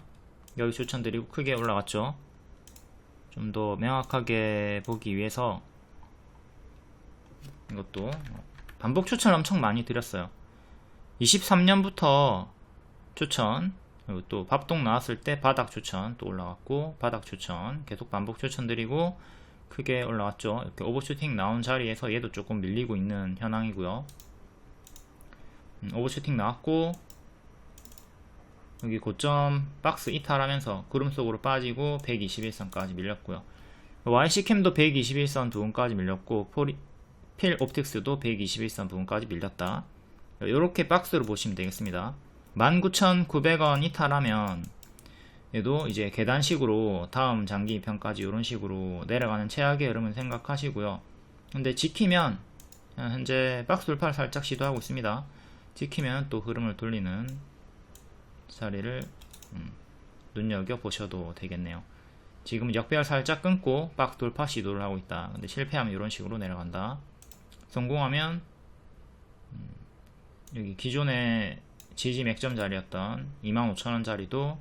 S1: 여기 추천드리고 크게 올라갔죠. 좀 더 명확하게 보기 위해서 이것도 반복 추천 엄청 많이 드렸어요. 23년부터 추천, 그리고 또 밥동 나왔을 때 바닥 추천 또 올라갔고 바닥 추천 계속 반복 추천드리고 크게 올라왔죠. 이렇게 오버슈팅 나온 자리에서 얘도 조금 밀리고 있는 현황이고요. 오버슈팅 나왔고 여기 고점 박스 이탈하면서 구름 속으로 빠지고 121선까지 밀렸고요. YC캠도 121선 부분까지 밀렸고 필 옵틱스도 121선 부분까지 밀렸다. 이렇게 박스로 보시면 되겠습니다. 19,900원 이탈하면 얘도 이제 계단식으로 다음 장기 평까지 이런 식으로 내려가는 최악의 흐름을 생각하시고요. 근데 지키면 현재 박스 돌파를 살짝 시도하고 있습니다. 지키면 또 흐름을 돌리는 자리를 눈여겨 보셔도 되겠네요. 지금 역배열 살짝 끊고 박스 돌파 시도를 하고 있다. 근데 실패하면 이런 식으로 내려간다. 성공하면 여기 기존의 지지 맥점 자리였던 25,000원 자리도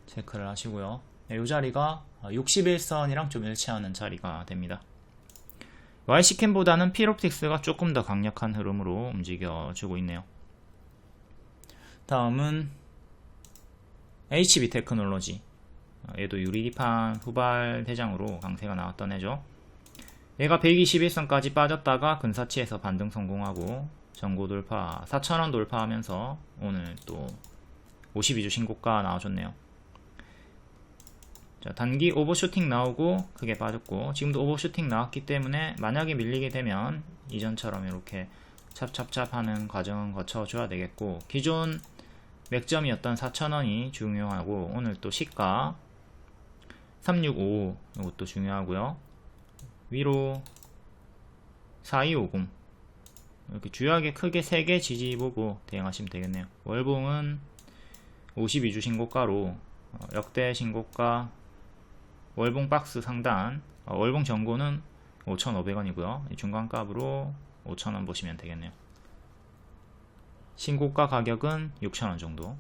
S1: 체크를 하시고요. 이 자리가 61선이랑 좀 일치하는 자리가 됩니다. YC캠보다는 필옵틱스가 조금 더 강력한 흐름으로 움직여주고 있네요. 다음은 HB 테크놀로지. 얘도 유리기판 후발 대장으로 강세가 나왔던 애죠. 얘가 121선까지 빠졌다가 근사치에서 반등 성공하고 전고 돌파 4,000원 돌파하면서 오늘 또 52주 신고가 나와줬네요. 자, 단기 오버슈팅 나오고 크게 빠졌고 지금도 오버슈팅 나왔기 때문에 만약에 밀리게 되면 이전처럼 이렇게 찹찹찹 하는 과정은 거쳐줘야 되겠고 기존 맥점이었던 4,000원이 중요하고 오늘 또 시가 365 이것도 중요하고요. 위로 4250 이렇게 주요하게 크게 3개 지지 보고 대응하시면 되겠네요. 월봉은 52주 신고가로 역대 신고가 월봉 박스 상단 월봉 전고는 5,500원이고요. 중간값으로 5,000원 보시면 되겠네요. 신고가 가격은 6,000원 정도.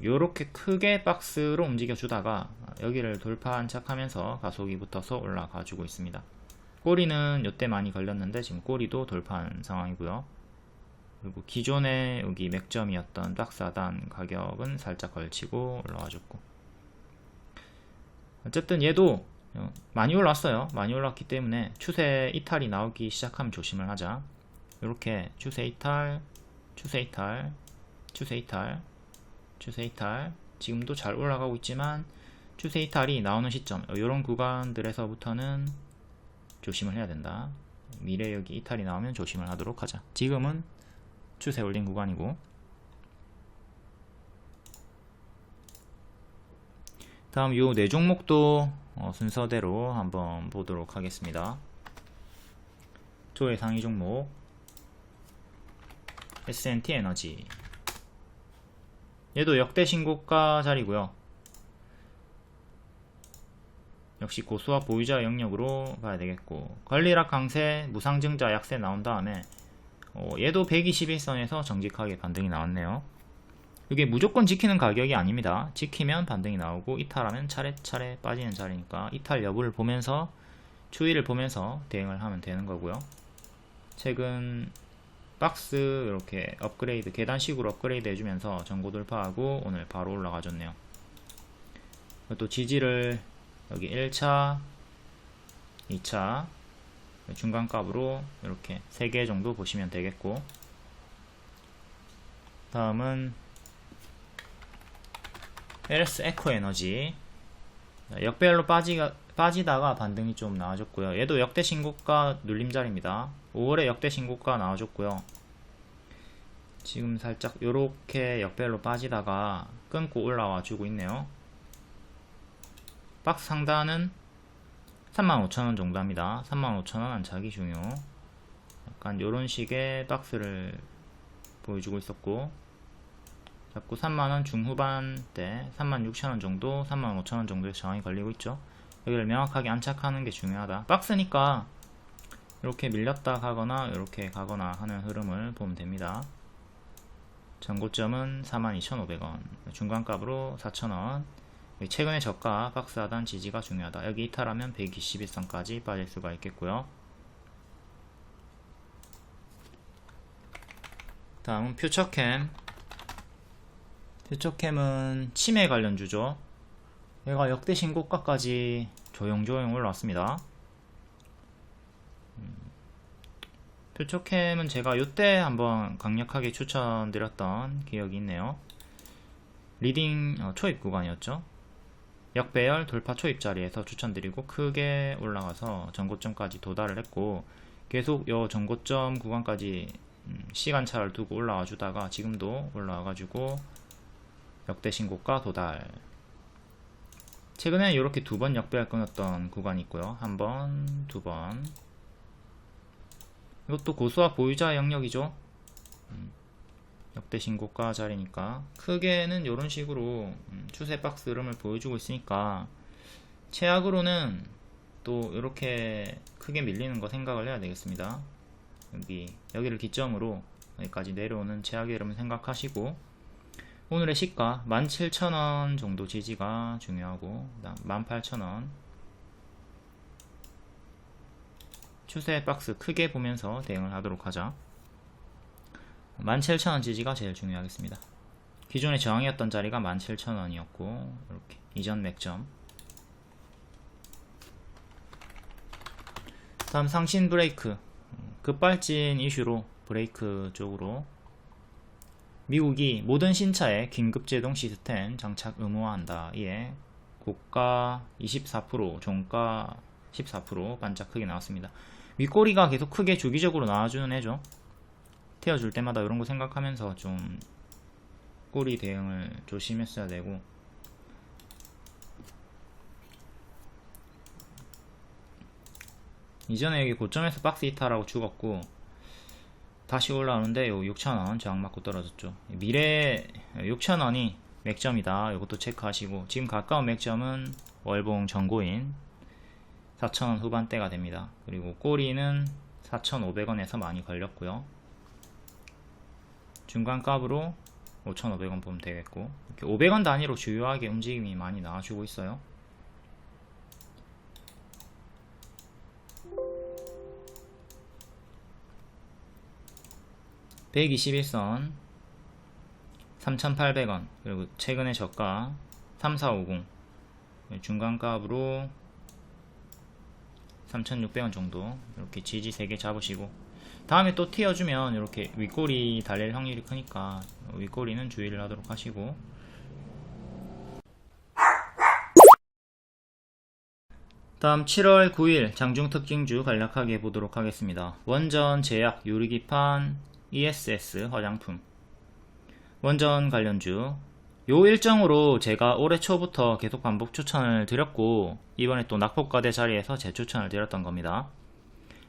S1: 요렇게 크게 박스로 움직여 주다가 여기를 돌파 안착하면서 가속이 붙어서 올라가 주고 있습니다. 꼬리는 요때 많이 걸렸는데 지금 꼬리도 돌파한 상황이고요. 그리고 기존의 여기 맥점이었던 박스 하단 가격은 살짝 걸치고 올라와 줬고 어쨌든 얘도 많이 올랐어요. 많이 올랐기 때문에 추세 이탈이 나오기 시작하면 조심을 하자. 이렇게 추세 이탈, 추세 이탈, 추세 이탈, 추세 이탈. 지금도 잘 올라가고 있지만 추세 이탈이 나오는 시점 이런 구간들에서부터는 조심을 해야 된다. 미래 여기 이탈이 나오면 조심을 하도록 하자. 지금은 추세 올린 구간이고 다음 요 네 종목도 순서대로 한번 보도록 하겠습니다. 조회 상위 종목 S&T 에너지 얘도 역대 신고가 자리고요. 역시 고수와 보유자 영역으로 봐야 되겠고 관리락 강세 무상증자 약세 나온 다음에 얘도 121선에서 정직하게 반등이 나왔네요. 이게 무조건 지키는 가격이 아닙니다. 지키면 반등이 나오고 이탈하면 차례차례 빠지는 자리니까 이탈 여부를 보면서 추이를 보면서 대응을 하면 되는 거고요. 최근 박스 이렇게 업그레이드 계단식으로 업그레이드 해주면서 전고 돌파하고 오늘 바로 올라가줬네요. 또 지지를 여기 1차 2차 중간값으로 이렇게 3개 정도 보시면 되겠고 다음은 LS 에코에너지 역배열로 빠지다가 반등이 좀 나와줬고요. 얘도 역대 신고가 눌림자리입니다. 5월에 역대 신고가 나와줬고요. 지금 살짝 요렇게 역별로 빠지다가 끊고 올라와 주고 있네요. 박스 상단은 35,000원 정도 합니다. 35,000원 안착이 중요. 약간 요런 식의 박스를 보여주고 있었고, 자꾸 3만원 중후반대 36,000원 정도, 35,000원 정도의 저항이 걸리고 있죠. 여기를 명확하게 안착하는 게 중요하다. 박스니까 이렇게 밀렸다 가거나 이렇게 가거나 하는 흐름을 보면 됩니다. 전고점은 42,500원, 중간값으로 4,000원. 최근의 저가 박스 하단 지지가 중요하다. 여기 이탈하면 121선까지 빠질 수가 있겠고요. 다음은 퓨처캠. 퓨처캠은 치매 관련주죠. 얘가 역대 신고가까지 조용조용 올라왔습니다. 퓨처캠은 제가 이때 한번 강력하게 추천드렸던 기억이 있네요. 리딩 초입 구간이었죠. 역배열 돌파 초입 자리에서 추천드리고 크게 올라가서 전고점까지 도달을 했고, 계속 요 전고점 구간까지 시간차를 두고 올라와 주다가 지금도 올라와 가지고 역대 신고가 도달. 최근에 이렇게 두 번 역배열 끊었던 구간이 있고요. 한 번, 두 번. 이것도 고수와 보유자 영역이죠. 역대 신고가 자리니까 크게는 이런 식으로 추세 박스 흐름을 보여주고 있으니까, 최악으로는 또 이렇게 크게 밀리는 거 생각을 해야 되겠습니다. 여기를 기점으로 여기까지 내려오는 최악의 흐름을 생각하시고, 오늘의 시가 17,000원 정도 지지가 중요하고, 그다음 18,000원 추세 박스 크게 보면서 대응을 하도록 하자. 17,000원 지지가 제일 중요하겠습니다. 기존의 저항이었던 자리가 17,000원이었고 이렇게 이전 맥점. 다음 상신 브레이크. 급발진 이슈로 브레이크 쪽으로 미국이 모든 신차에 긴급제동 시스템 장착 의무화한다. 이에 고가 24%, 종가 14% 반짝 크게 나왔습니다. 윗꼬리가 계속 크게 주기적으로 나와주는 애죠. 태워줄 때마다 이런 거 생각하면서 좀 꼬리 대응을 조심했어야 되고, 이전에 여기 고점에서 박스 이탈하고 죽었고 다시 올라오는데 요 6,000원 저항 맞고 떨어졌죠. 미래 6,000원이 맥점이다. 이것도 체크하시고, 지금 가까운 맥점은 월봉 전고인 4,000원 후반대가 됩니다. 그리고 꼬리는 4,500원에서 많이 걸렸고요. 중간값으로 5,500원 보면 되겠고, 이렇게 500원 단위로 주요하게 움직임이 많이 나와주고 있어요. (121선) 3,800원, 그리고 최근의 저가 3450, 중간값으로 3,600원 정도 이렇게 지지 3개 잡으시고, 다음에 또 튀어주면 이렇게 윗꼬리 달릴 확률이 크니까 윗꼬리는 주의를 하도록 하시고, 다음 7월 9일 장중 특징주 간략하게 보도록 하겠습니다. 원전 제약 유리기판 ESS 화장품. 원전 관련주 요 일정으로 제가 올해 초부터 계속 반복 추천을 드렸고, 이번에 또 낙폭과대 자리에서 재추천을 드렸던 겁니다.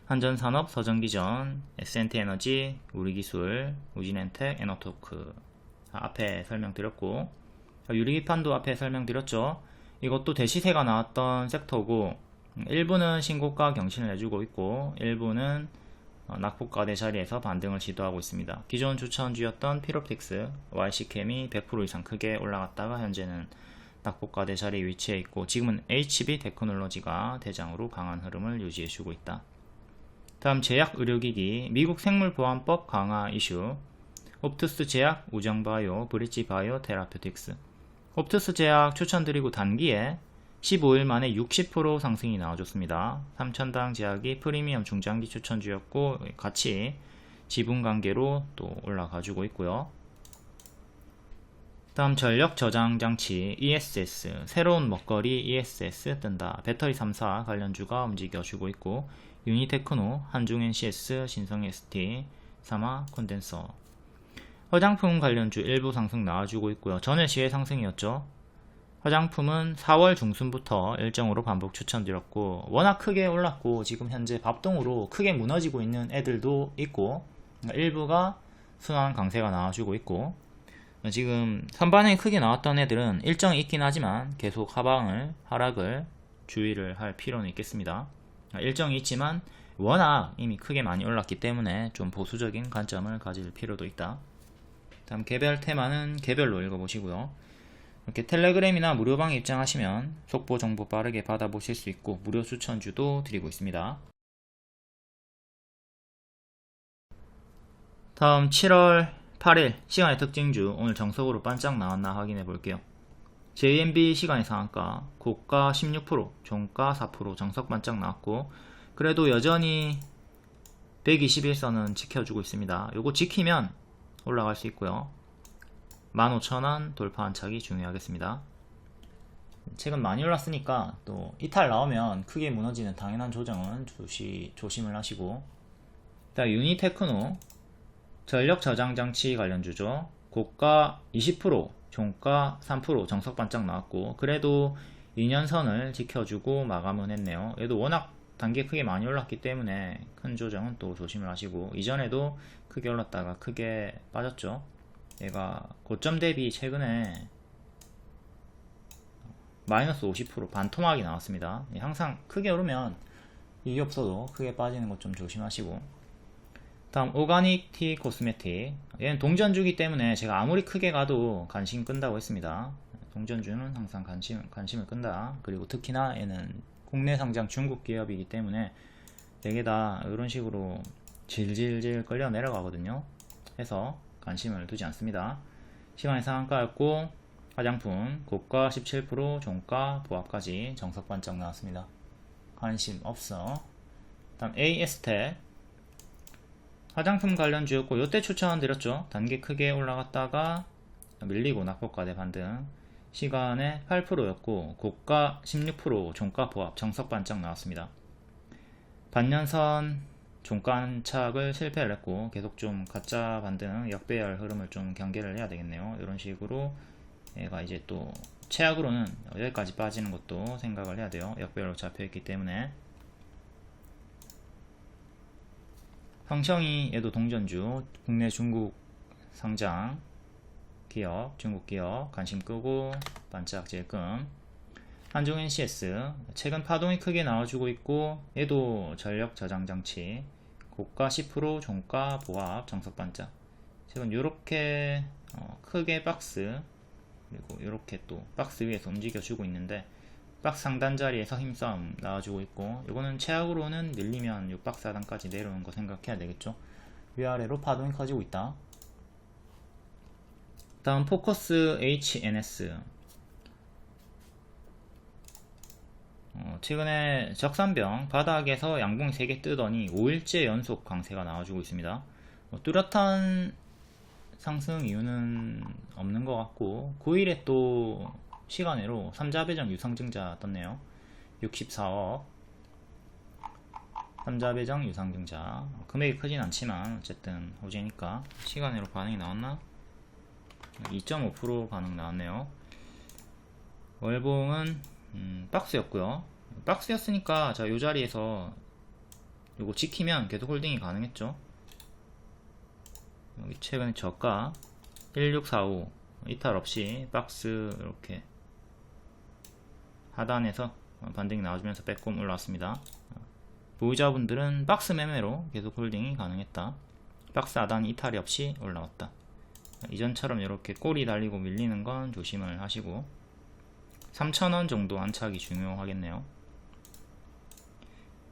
S1: 한전산업, 서전기전, S&T에너지, 우리기술, 우진엔텍, 에너토크 앞에 설명드렸고, 유리기판도 앞에 설명드렸죠. 이것도 대시세가 나왔던 섹터고, 일부는 신고가 경신을 해주고 있고 일부는 낙폭과대 자리에서 반등을 시도하고 있습니다. 기존 추천주였던 피롭틱스, YC캠이 100% 이상 크게 올라갔다가 현재는 낙폭과대 자리에 위치해 있고, 지금은 HB 테크놀로지가 대장으로 강한 흐름을 유지해주고 있다. 다음 제약 의료기기, 미국 생물보안법 강화 이슈, 옵투스 제약, 우정바이오, 브릿지바이오 테라퓨틱스. 옵투스 제약 추천드리고 단기에 15일 만에 60% 상승이 나와줬습니다. 3,000당 제약이 프리미엄 중장기 추천주였고 같이 지분관계로 또 올라가주고 있고요. 다음 전력 저장 장치 ESS, 새로운 먹거리 ESS 뜬다. 배터리 3사 관련주가 움직여주고 있고, 유니테크노, 한중 NCS, 신성 ST, 사마 콘덴서. 화장품 관련주 일부 상승 나와주고 있고요. 전일 시의 상승이었죠. 화장품은 4월 중순부터 일정으로 반복 추천드렸고 워낙 크게 올랐고 지금 현재 밥동으로 크게 무너지고 있는 애들도 있고 일부가 순환 강세가 나와주고 있고 지금 선반에 크게 나왔던 애들은 일정이 있긴 하지만 계속 하락을 주의를 할 필요는 있겠습니다. 일정이 있지만 워낙 이미 크게 많이 올랐기 때문에 좀 보수적인 관점을 가질 필요도 있다. 다음 개별 테마는 개별로 읽어보시고요. 이렇게 텔레그램이나 무료방에 입장하시면 속보 정보 빠르게 받아보실 수 있고 무료 추천주도 드리고 있습니다. 다음 7월 8일 시간의 특징주 오늘 정석으로 반짝 나왔나 확인해 볼게요. JMB 시간의 상한가 고가 16% 종가 4% 정석 반짝 나왔고 그래도 여전히 121선은 지켜주고 있습니다. 요거 지키면 올라갈 수 있고요. 15,000원 돌파 안착이 중요하겠습니다. 최근 많이 올랐으니까 또 이탈 나오면 크게 무너지는 당연한 조정은 조심을 하시고 유니테크노 전력 저장 장치 관련주죠. 고가 20% 종가 3% 정석 반짝 나왔고 그래도 2년선을 지켜주고 마감은 했네요. 얘도 워낙 단계 크게 많이 올랐기 때문에 큰 조정은 또 조심을 하시고 이전에도 크게 올랐다가 크게 빠졌죠. 얘가 고점 대비 최근에 마이너스 50% 반토막이 나왔습니다. 항상 크게 오르면 이게 없어도 크게 빠지는 것 좀 조심하시고 다음 오가닉 티 코스메틱 얘는 동전주기 때문에 제가 아무리 크게 가도 관심 끈다고 했습니다. 동전주는 항상 관심을 끈다. 그리고 특히나 얘는 국내 상장 중국 기업이기 때문에 되게 다 이런 식으로 질질질 끌려 내려가거든요. 해서 관심을 두지 않습니다. 시간의 상한가였고 화장품 고가 17% 종가 보합까지 정석 반짝 나왔습니다. 관심 없어. 다음 AS텍 화장품 관련주였고 요때 추천드렸죠. 단계 크게 올라갔다가 밀리고 낙폭과대 반등 시간에 8%였고 고가 16% 종가 보합 정석 반짝 나왔습니다. 반년선 종가 안착을 실패를 했고 계속 좀 가짜 반등 역배열 흐름을 좀 경계를 해야 되겠네요. 이런 식으로 얘가 이제 또 최악으로는 여기까지 빠지는 것도 생각을 해야 돼요. 역배열로 잡혀있기 때문에 황청이 얘도 동전주 국내 중국 상장 기업 중국 기업 관심 끄고 반짝 질금 한중 NCS 최근 파동이 크게 나와주고 있고 얘도 전력 저장 장치 고가 10% 종가 보합 정석 반짝 지금 요렇게 크게 박스 그리고 이렇게 또 박스 위에서 움직여주고 있는데 박스 상단 자리에서 힘싸움 나와주고 있고 이거는 최악으로는 밀리면 이 박스 하단까지 내려오는 거 생각해야 되겠죠. 위아래로 파동이 커지고 있다. 다음 포커스 HNS 최근에 적산병 바닥에서 양봉이 3개 뜨더니 5일째 연속 강세가 나와주고 있습니다. 뚜렷한 상승 이유는 없는 것 같고 9일에 또 시간으로 3자 배정 유상증자 떴네요. 64억 3자 배정 유상증자 금액이 크진 않지만 어쨌든 호재니까 시간으로 반응이 나왔나? 2.5% 반응 나왔네요. 월봉은 박스였고요. 박스였으니까 자, 요 자리에서 요거 지키면 계속 홀딩이 가능했죠. 여기 최근에 저가 1645 이탈 없이 박스 이렇게 하단에서 반등이 나와주면서 빼꼼 올라왔습니다. 보유자분들은 박스 매매로 계속 홀딩이 가능했다. 박스 하단 이탈이 없이 올라왔다. 이전처럼 이렇게 꼬리 달리고 밀리는 건 조심을 하시고 3,000원 정도 안착이 중요하겠네요.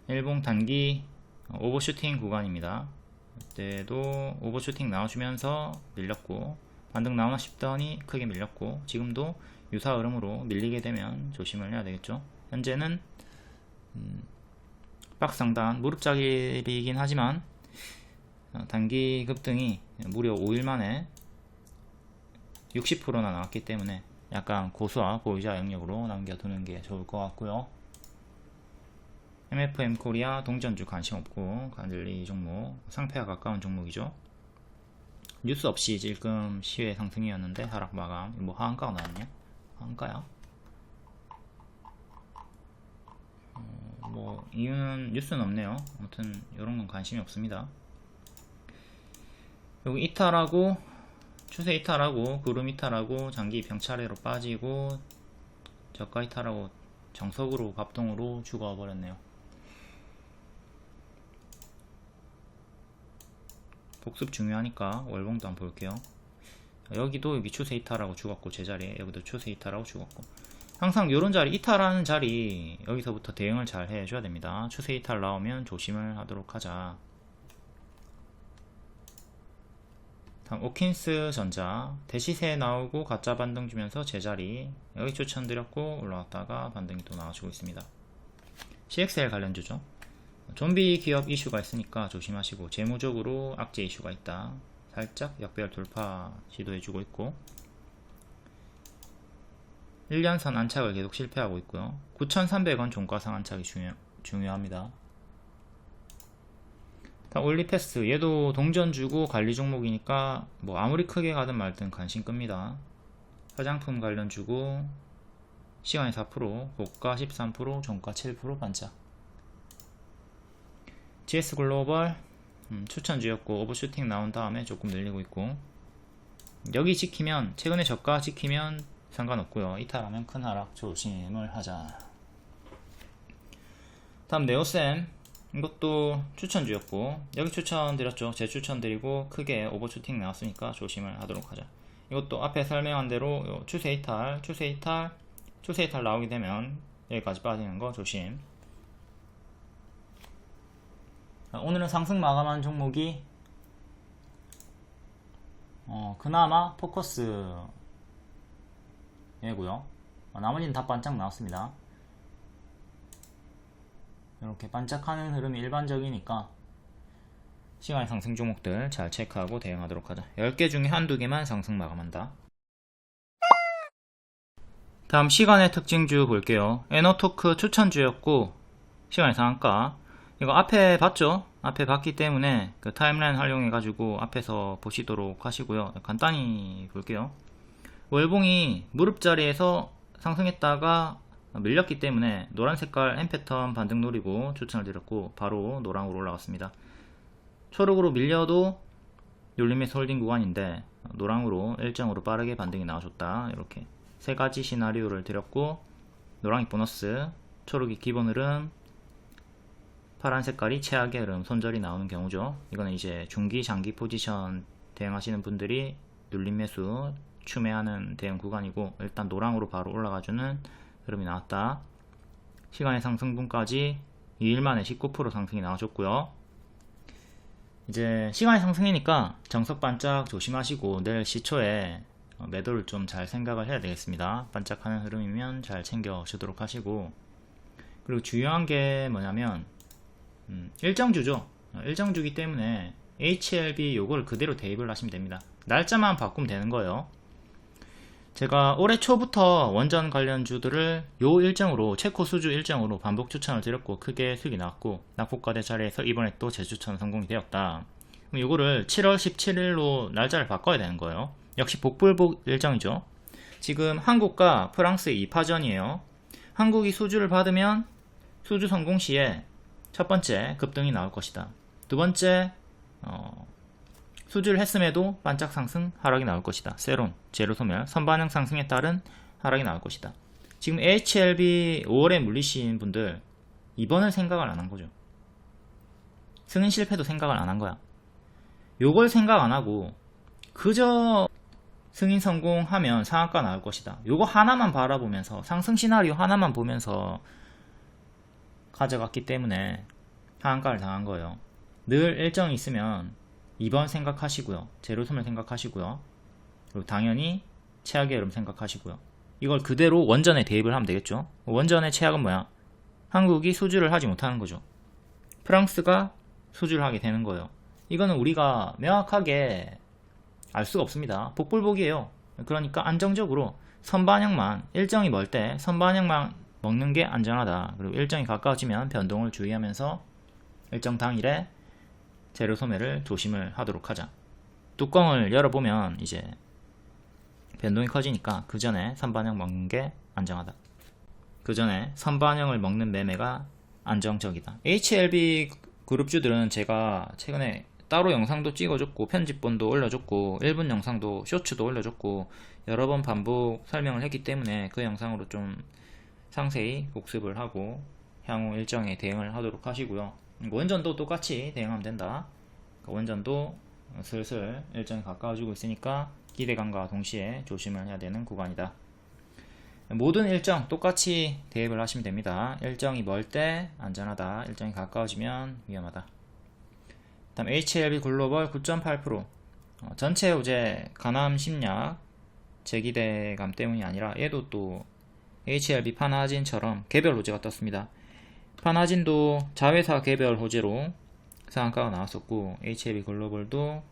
S1: 일봉 단기 오버슈팅 구간입니다. 이때도 오버슈팅 나와주면서 밀렸고 반등 나오나 싶더니 크게 밀렸고 지금도 유사 흐름으로 밀리게 되면 조심을 해야 되겠죠. 현재는 박스 상단 무릎짜기이긴 하지만 단기 급등이 무려 5일 만에 60%나 나왔기 때문에 약간 고수와 보유자 영역으로 남겨두는 게 좋을 것 같고요. MFM 코리아 동전주 관심 없고 간절히 이 종목 상패와 가까운 종목이죠. 뉴스 없이 지금 시외 상승이었는데 하락 마감. 뭐 하한가가 나왔냐? 하한가야? 뭐 이유는 뉴스는 없네요. 아무튼 이런 건 관심이 없습니다. 여기 이탈하고 추세 이탈하고 구름 이탈하고 장기 병차례로 빠지고 저가 이탈하고 정석으로 갑동으로 죽어버렸네요. 복습 중요하니까 월봉도 한번 볼게요. 여기도 여기 추세 이탈하고 죽었고 제자리에 여기도 추세 이탈하고 죽었고 항상 요런 자리 이탈하는 자리 여기서부터 대응을 잘 해줘야 됩니다. 추세 이탈 나오면 조심을 하도록 하자. 다음 오킨스 전자 대시세 나오고 가짜 반등 주면서 제자리 여기 추천드렸고 올라왔다가 반등이 또 나와주고 있습니다. CXL 관련주죠. 좀비 기업 이슈가 있으니까 조심하시고 재무적으로 악재 이슈가 있다. 살짝 역배열 돌파 시도해주고 있고 1년선 안착을 계속 실패하고 있고요. 9,300원 종가상 안착이 중요합니다. 올리패스 얘도 동전 주고 관리 종목이니까 뭐 아무리 크게 가든 말든 관심 끕니다. 화장품 관련 주고 시간이 4%, 고가 13%, 종가 7% 반짝. GS글로벌 추천주였고 오버슈팅 나온 다음에 조금 늘리고 있고 여기 지키면 최근에 저가 지키면 상관없고요. 이탈하면 큰 하락 조심을 하자. 다음 네오셈 이것도 추천주였고 여기 추천드렸죠. 재추천드리고 크게 오버슈팅 나왔으니까 조심을 하도록 하자. 이것도 앞에 설명한 대로 추세 이탈 나오게 되면 여기까지 빠지는 거 조심. 오늘은 상승 마감한 종목이 그나마 포커스 얘고요. 나머지는 다 반짝 나왔습니다. 이렇게 반짝하는 흐름이 일반적이니까 시간의 상승 종목들 잘 체크하고 대응하도록 하자. 10개 중에 한두 개만 상승 마감한다. 다음 시간의 특징주 볼게요. 에너토크 추천주였고 시간의 상한가 이거 앞에 봤죠? 앞에 봤기 때문에 그 타임라인 활용해 가지고 앞에서 보시도록 하시고요. 간단히 볼게요. 월봉이 무릎 자리에서 상승했다가 밀렸기 때문에 노란 색깔 M 패턴 반등 노리고 추천을 드렸고 바로 노랑으로 올라갔습니다. 초록으로 밀려도 눌림의 홀딩 구간인데 노랑으로 일정으로 빠르게 반등이 나와줬다. 이렇게 세 가지 시나리오를 드렸고 노랑이 보너스, 초록이 기본 흐름, 파란 색깔이 최악의 흐름, 손절이 나오는 경우죠. 이거는 이제 중기, 장기 포지션 대응하시는 분들이 눌림 매수 추매하는 대응 구간이고 일단 노랑으로 바로 올라가주는 흐름이 나왔다. 시간의 상승분까지 2일 만에 19% 상승이 나와줬고요. 이제 시간의 상승이니까 정석 반짝 조심하시고 내일 시초에 매도를 좀 잘 생각을 해야 되겠습니다. 반짝하는 흐름이면 잘 챙겨주도록 하시고 그리고 중요한 게 뭐냐면 일정주죠. 일정주기 때문에 HLB 요걸 그대로 대입을 하시면 됩니다. 날짜만 바꾸면 되는 거예요. 제가 올해 초부터 원전 관련주들을 요 일정으로 체코 수주 일정으로 반복 추천을 드렸고 크게 수익이 나왔고 낙폭과대 자리에서 이번에 또 재추천 성공이 되었다. 그럼 요거를 7월 17일로 날짜를 바꿔야 되는 거예요. 역시 복불복 일정이죠. 지금 한국과 프랑스의 2파전이에요. 한국이 수주를 받으면 수주 성공 시에 첫 번째 급등이 나올 것이다. 두 번째 수주를 했음에도 반짝 상승 하락이 나올 것이다. 세론, 제로소멸, 선반영 상승에 따른 하락이 나올 것이다. 지금 HLB 5월에 물리신 분들 이번을 생각을 안 한 거죠. 승인 실패도 생각을 안 한 거야. 요걸 생각 안 하고 그저 승인 성공하면 상한가 나올 것이다. 요거 하나만 바라보면서 상승 시나리오 하나만 보면서 가져갔기 때문에 하한가를 당한 거예요. 늘 일정이 있으면 2번 생각하시고요. 제로소멸 생각하시고요. 그리고 당연히 최악의 흐름 생각하시고요. 이걸 그대로 원전에 대입을 하면 되겠죠. 원전의 최악은 뭐야? 한국이 수주를 하지 못하는 거죠. 프랑스가 수주를 하게 되는 거예요. 이거는 우리가 명확하게 알 수가 없습니다. 복불복이에요. 그러니까 안정적으로 선반영만 일정이 멀 때 선반영만 먹는 게 안전하다. 그리고 일정이 가까워지면 변동을 주의하면서 일정 당일에 재료 소매를 조심을 하도록 하자. 뚜껑을 열어보면 이제 변동이 커지니까 그 전에 선반영 먹는 게 안정하다. 그 전에 선반영을 먹는 매매가 안정적이다. HLB 그룹주들은 제가 최근에 따로 영상도 찍어줬고 편집본도 올려줬고 1분 영상도 쇼츠도 올려줬고 여러 번 반복 설명을 했기 때문에 그 영상으로 좀 상세히 복습을 하고 향후 일정에 대응을 하도록 하시고요. 원전도 똑같이 대응하면 된다. 원전도 슬슬 일정이 가까워지고 있으니까 기대감과 동시에 조심을 해야 되는 구간이다. 모든 일정 똑같이 대입을 하시면 됩니다. 일정이 멀 때 안전하다. 일정이 가까워지면 위험하다. 다음 HLB 글로벌 9.8%. 전체 호재 가남 심리학 재기대감 때문이 아니라 얘도 또 HLB 파나진처럼 개별 호재가 떴습니다. 파나진도 자회사 개별 호재로 상한가가 나왔었고 HLB 글로벌도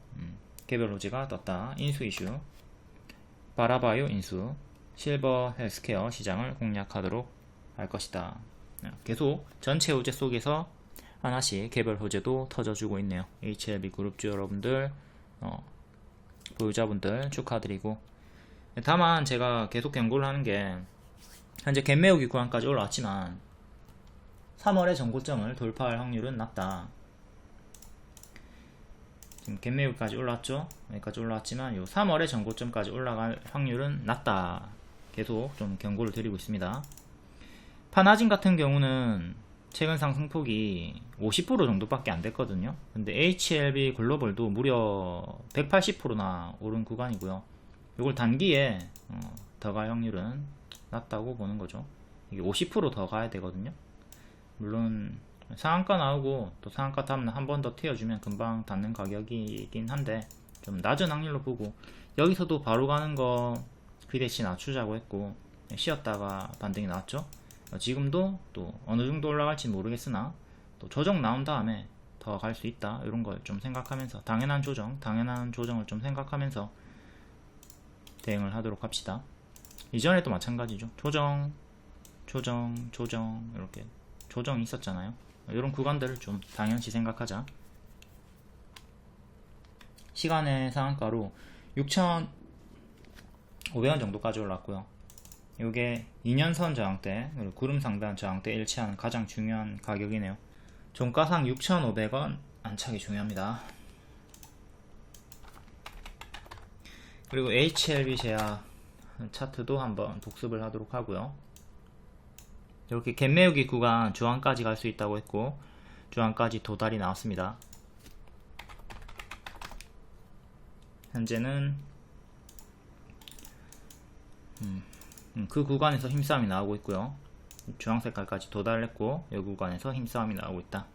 S1: 개별 호재가 떴다. 인수 이슈 바라바이오 인수 실버 헬스케어 시장을 공략하도록 할 것이다. 계속 전체 호재 속에서 하나씩 개별 호재도 터져주고 있네요. HLB 그룹주 여러분들 보유자분들 축하드리고, 다만 제가 계속 경고를 하는 게 현재 갭매우기 구간까지 올라왔지만 3월에 전고점을 돌파할 확률은 낮다. 지금 갭매우기까지 올라왔죠. 여기까지 올라왔지만 요 3월에 전고점까지 올라갈 확률은 낮다. 계속 좀 경고를 드리고 있습니다. 파나진 같은 경우는 최근 상승폭이 50% 정도밖에 안 됐거든요. 근데 HLB 글로벌도 무려 180%나 오른 구간이고요. 이걸 단기에 더 갈 확률은 낮다고 보는 거죠. 이게 50% 더 가야 되거든요. 물론 상한가 나오고 또 상한가 다음날 한 번 더 튀어주면 금방 닿는 가격이긴 한데 좀 낮은 확률로 보고, 여기서도 바로 가는 거 기대치 낮추자고 했고 쉬었다가 반등이 나왔죠. 지금도 또 어느 정도 올라갈지 모르겠으나 또 조정 나온 다음에 더 갈 수 있다. 이런 걸 좀 생각하면서 당연한 조정을 좀 생각하면서 대응을 하도록 합시다. 이전에도 마찬가지죠. 조정 이렇게 조정이 있었잖아요. 이런 구간들을 좀 당연시 생각하자. 시간의 상한가로 6,500원 정도까지 올랐고요. 이게 2년선 저항대 그리고 구름 상단 저항대 일치하는 가장 중요한 가격이네요. 종가상 6,500원 안착이 중요합니다. 그리고 HLB 제약 차트도 한번 복습을 하도록 하고요. 이렇게 갭매우기 구간 중앙까지 갈 수 있다고 했고 중앙까지 도달이 나왔습니다. 현재는 그 구간에서 힘싸움이 나오고 있고요. 주황색깔까지 도달했고 이 구간에서 힘싸움이 나오고 있다.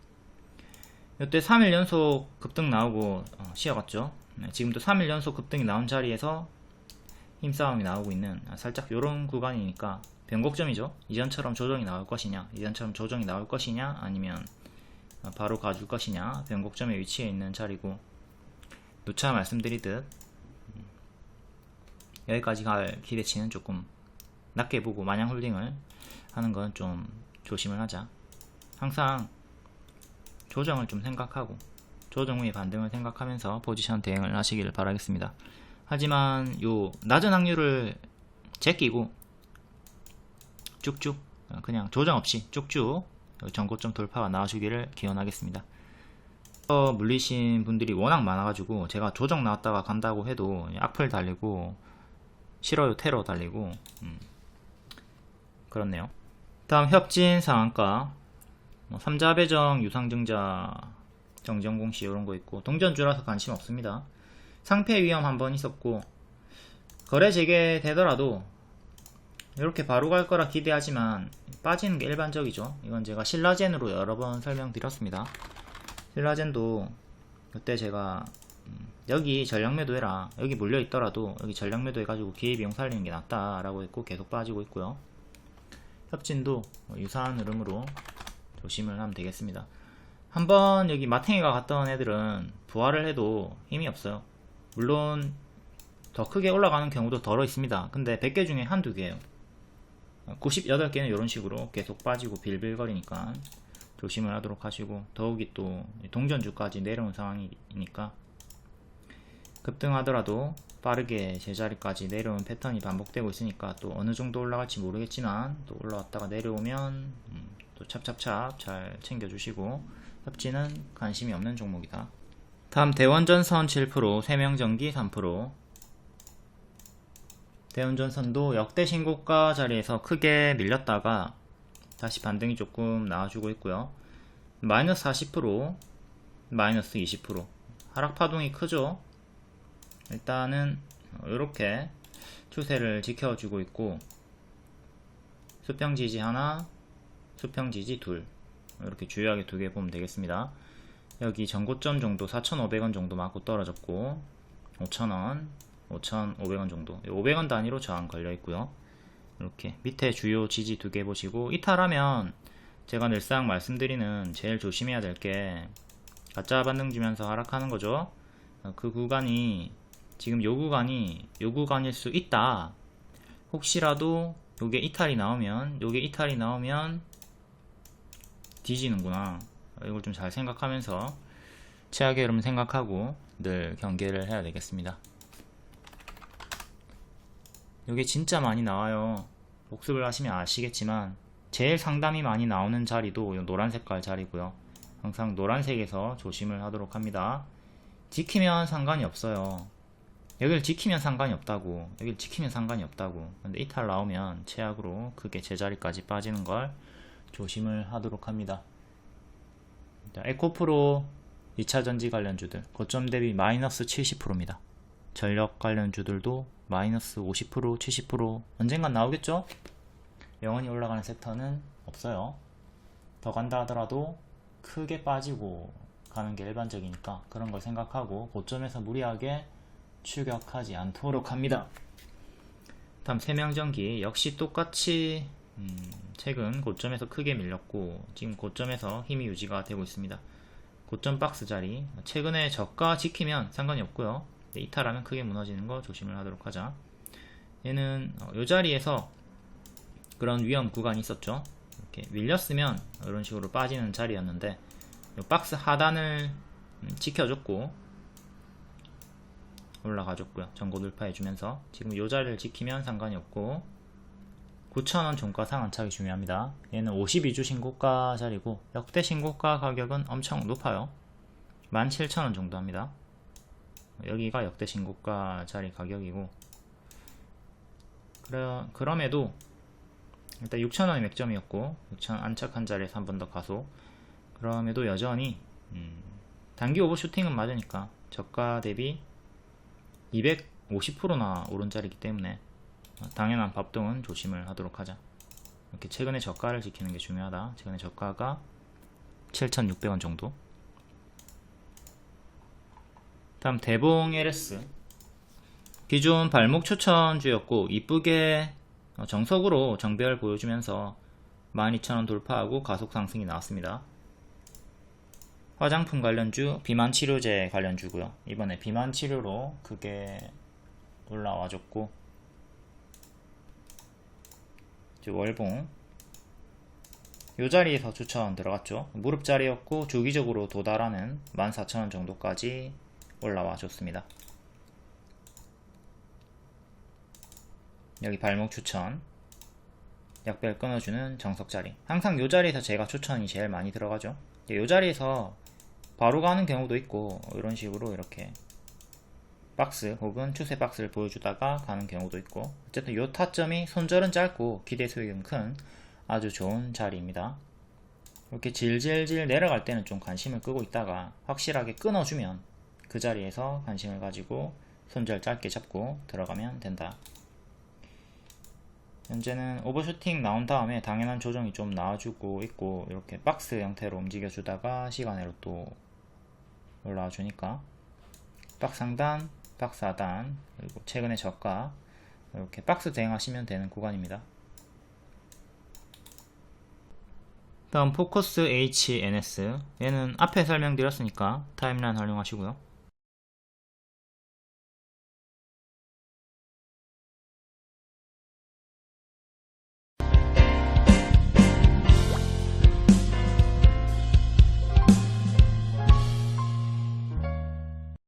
S1: 이때 3일 연속 급등 나오고 쉬어갔죠. 지금도 3일 연속 급등이 나온 자리에서 힘싸움이 나오고 있는 살짝 요런 구간이니까 변곡점이죠. 이전처럼 조정이 나올 것이냐 아니면 바로 가줄 것이냐, 변곡점에 위치해 있는 자리고, 누차 말씀드리듯 여기까지 갈 기대치는 조금 낮게 보고 마냥 홀딩을 하는 건 좀 조심을 하자. 항상 조정을 좀 생각하고 조정 후의 반등을 생각하면서 포지션 대응을 하시길 바라겠습니다. 하지만 요 낮은 확률을 제끼고 쭉쭉 그냥 조정 없이 쭉쭉 전고점 돌파가 나와주기를 기원하겠습니다. 물리신 분들이 워낙 많아가지고 제가 조정 나왔다가 간다고 해도 악플 달리고 싫어요 테러 달리고 그렇네요. 다음 협진 상한가 3자 배정 유상증자 정정공시 이런거 있고, 동전주라서 관심 없습니다. 상패 위험 한번 있었고 거래 재개되더라도 이렇게 바로 갈 거라 기대하지만 빠지는 게 일반적이죠. 이건 제가 신라젠으로 여러 번 설명드렸습니다. 신라젠도 그때 제가 여기 전략 매도해라, 여기 물려 있더라도 여기 전략 매도 해가지고 기회비용 살리는 게 낫다 라고 했고 계속 빠지고 있고요. 협진도 유사한 흐름으로 조심을 하면 되겠습니다. 한번 여기 마탱이가 갔던 애들은 부활을 해도 힘이 없어요. 물론 더 크게 올라가는 경우도 덜어 있습니다. 근데 100개 중에 한두 개예요. 98개는 이런 식으로 계속 빠지고 빌빌거리니까 조심을 하도록 하시고, 더욱이 또 동전주까지 내려온 상황이니까 급등하더라도 빠르게 제자리까지 내려오는 패턴이 반복되고 있으니까 또 어느 정도 올라갈지 모르겠지만 또 올라왔다가 내려오면 또 찹찹찹 잘 챙겨주시고, 협지는 관심이 없는 종목이다. 다음 대원전선 7%, 세명전기 3%. 대원전선도 역대 신고가 자리에서 크게 밀렸다가 다시 반등이 조금 나와주고 있고요. 마이너스 40%, 마이너스 20%. 하락 파동이 크죠. 일단은 이렇게 추세를 지켜주고 있고, 수평 지지 하나, 수평 지지 둘, 이렇게 주요하게 두 개 보면 되겠습니다. 여기 전고점 정도 4,500원 정도 맞고 떨어졌고, 5,000원, 5,500원 정도, 500원 단위로 저항 걸려 있고요. 이렇게 밑에 주요 지지 두 개 보시고, 이탈하면 제가 늘상 말씀드리는 제일 조심해야 될 게 가짜 반등 주면서 하락하는 거죠. 그 구간이 지금 요 구간일 수 있다. 혹시라도 요게 이탈이 나오면 뒤지는구나. 이걸 좀 잘 생각하면서 최악의 흐름 생각하고 늘 경계를 해야 되겠습니다. 요게 진짜 많이 나와요. 복습을 하시면 아시겠지만 제일 상담이 많이 나오는 자리도 요 노란 색깔 자리고요. 항상 노란색에서 조심을 하도록 합니다. 지키면 상관이 없어요. 여기를 지키면 상관이 없다고. 근데 이탈 나오면 최악으로 크게 제자리까지 빠지는 걸 조심을 하도록 합니다. 에코프로 2차전지 관련주들 고점 대비 마이너스 70%입니다. 전력 관련주들도 마이너스 50%, 70% 언젠간 나오겠죠? 영원히 올라가는 섹터는 없어요. 더 간다 하더라도 크게 빠지고 가는 게 일반적이니까 그런 걸 생각하고 고점에서 무리하게 추격하지 않도록 합니다. 다음 세명전기 역시 똑같이 최근 고점에서 크게 밀렸고 지금 고점에서 힘이 유지가 되고 있습니다. 고점 박스 자리 최근에 저가 지키면 상관이 없고요. 이탈하면 크게 무너지는 거 조심을 하도록 하자. 얘는 이 자리에서 그런 위험 구간이 있었죠. 이렇게 밀렸으면 이런 식으로 빠지는 자리였는데 이 박스 하단을 지켜줬고 올라가줬고요. 전고 돌파해주면서 지금 이 자리를 지키면 상관이 없고 9,000원 종가 상한착이 중요합니다. 얘는 52주 신고가 자리고 역대 신고가 가격은 엄청 높아요. 17,000원 정도 합니다. 여기가 역대 신고가 자리 가격이고 그럼에도 일단 6,000원이 맥점이었고 6,000원 안착한 자리에서 한 번 더 가속. 그럼에도 여전히 단기 오버슈팅은 맞으니까 저가 대비 250%나 오른 자리이기 때문에 당연한 bab동은 조심을 하도록 하자. 이렇게 최근에 저가를 지키는 게 중요하다. 최근에 저가가 7,600원 정도. 다음 대봉 LS 기존 발목 추천주였고 이쁘게 정석으로 정배열 보여주면서 12,000원 돌파하고 가속 상승이 나왔습니다. 화장품 관련주, 비만 치료제 관련주고요. 이번에 비만 치료로 크게 올라와줬고 월봉 요 자리에서 추천 들어갔죠. 무릎 자리였고 주기적으로 도달하는 14,000원 정도까지 올라와 줬습니다. 여기 발목 추천 약배를 끊어주는 정석 자리. 항상 요 자리에서 제가 추천이 제일 많이 들어가죠. 요 자리에서 바로 가는 경우도 있고 이런 식으로 이렇게 박스 혹은 추세 박스를 보여주다가 가는 경우도 있고 어쨌든 요 타점이 손절은 짧고 기대 수익은 큰 아주 좋은 자리입니다. 이렇게 질질질 내려갈 때는 좀 관심을 끄고 있다가 확실하게 끊어주면 그 자리에서 관심을 가지고 손절 짧게 잡고 들어가면 된다. 현재는 오버슈팅 나온 다음에 당연한 조정이 좀 나와주고 있고 이렇게 박스 형태로 움직여주다가 시간으로 또 올라와 주니까 박스 상단, 박스 하단, 그리고 최근에 저가 이렇게 박스 대응하시면 되는 구간입니다. 다음 포커스 HNS 얘는 앞에 설명드렸으니까 타임라인 활용하시고요.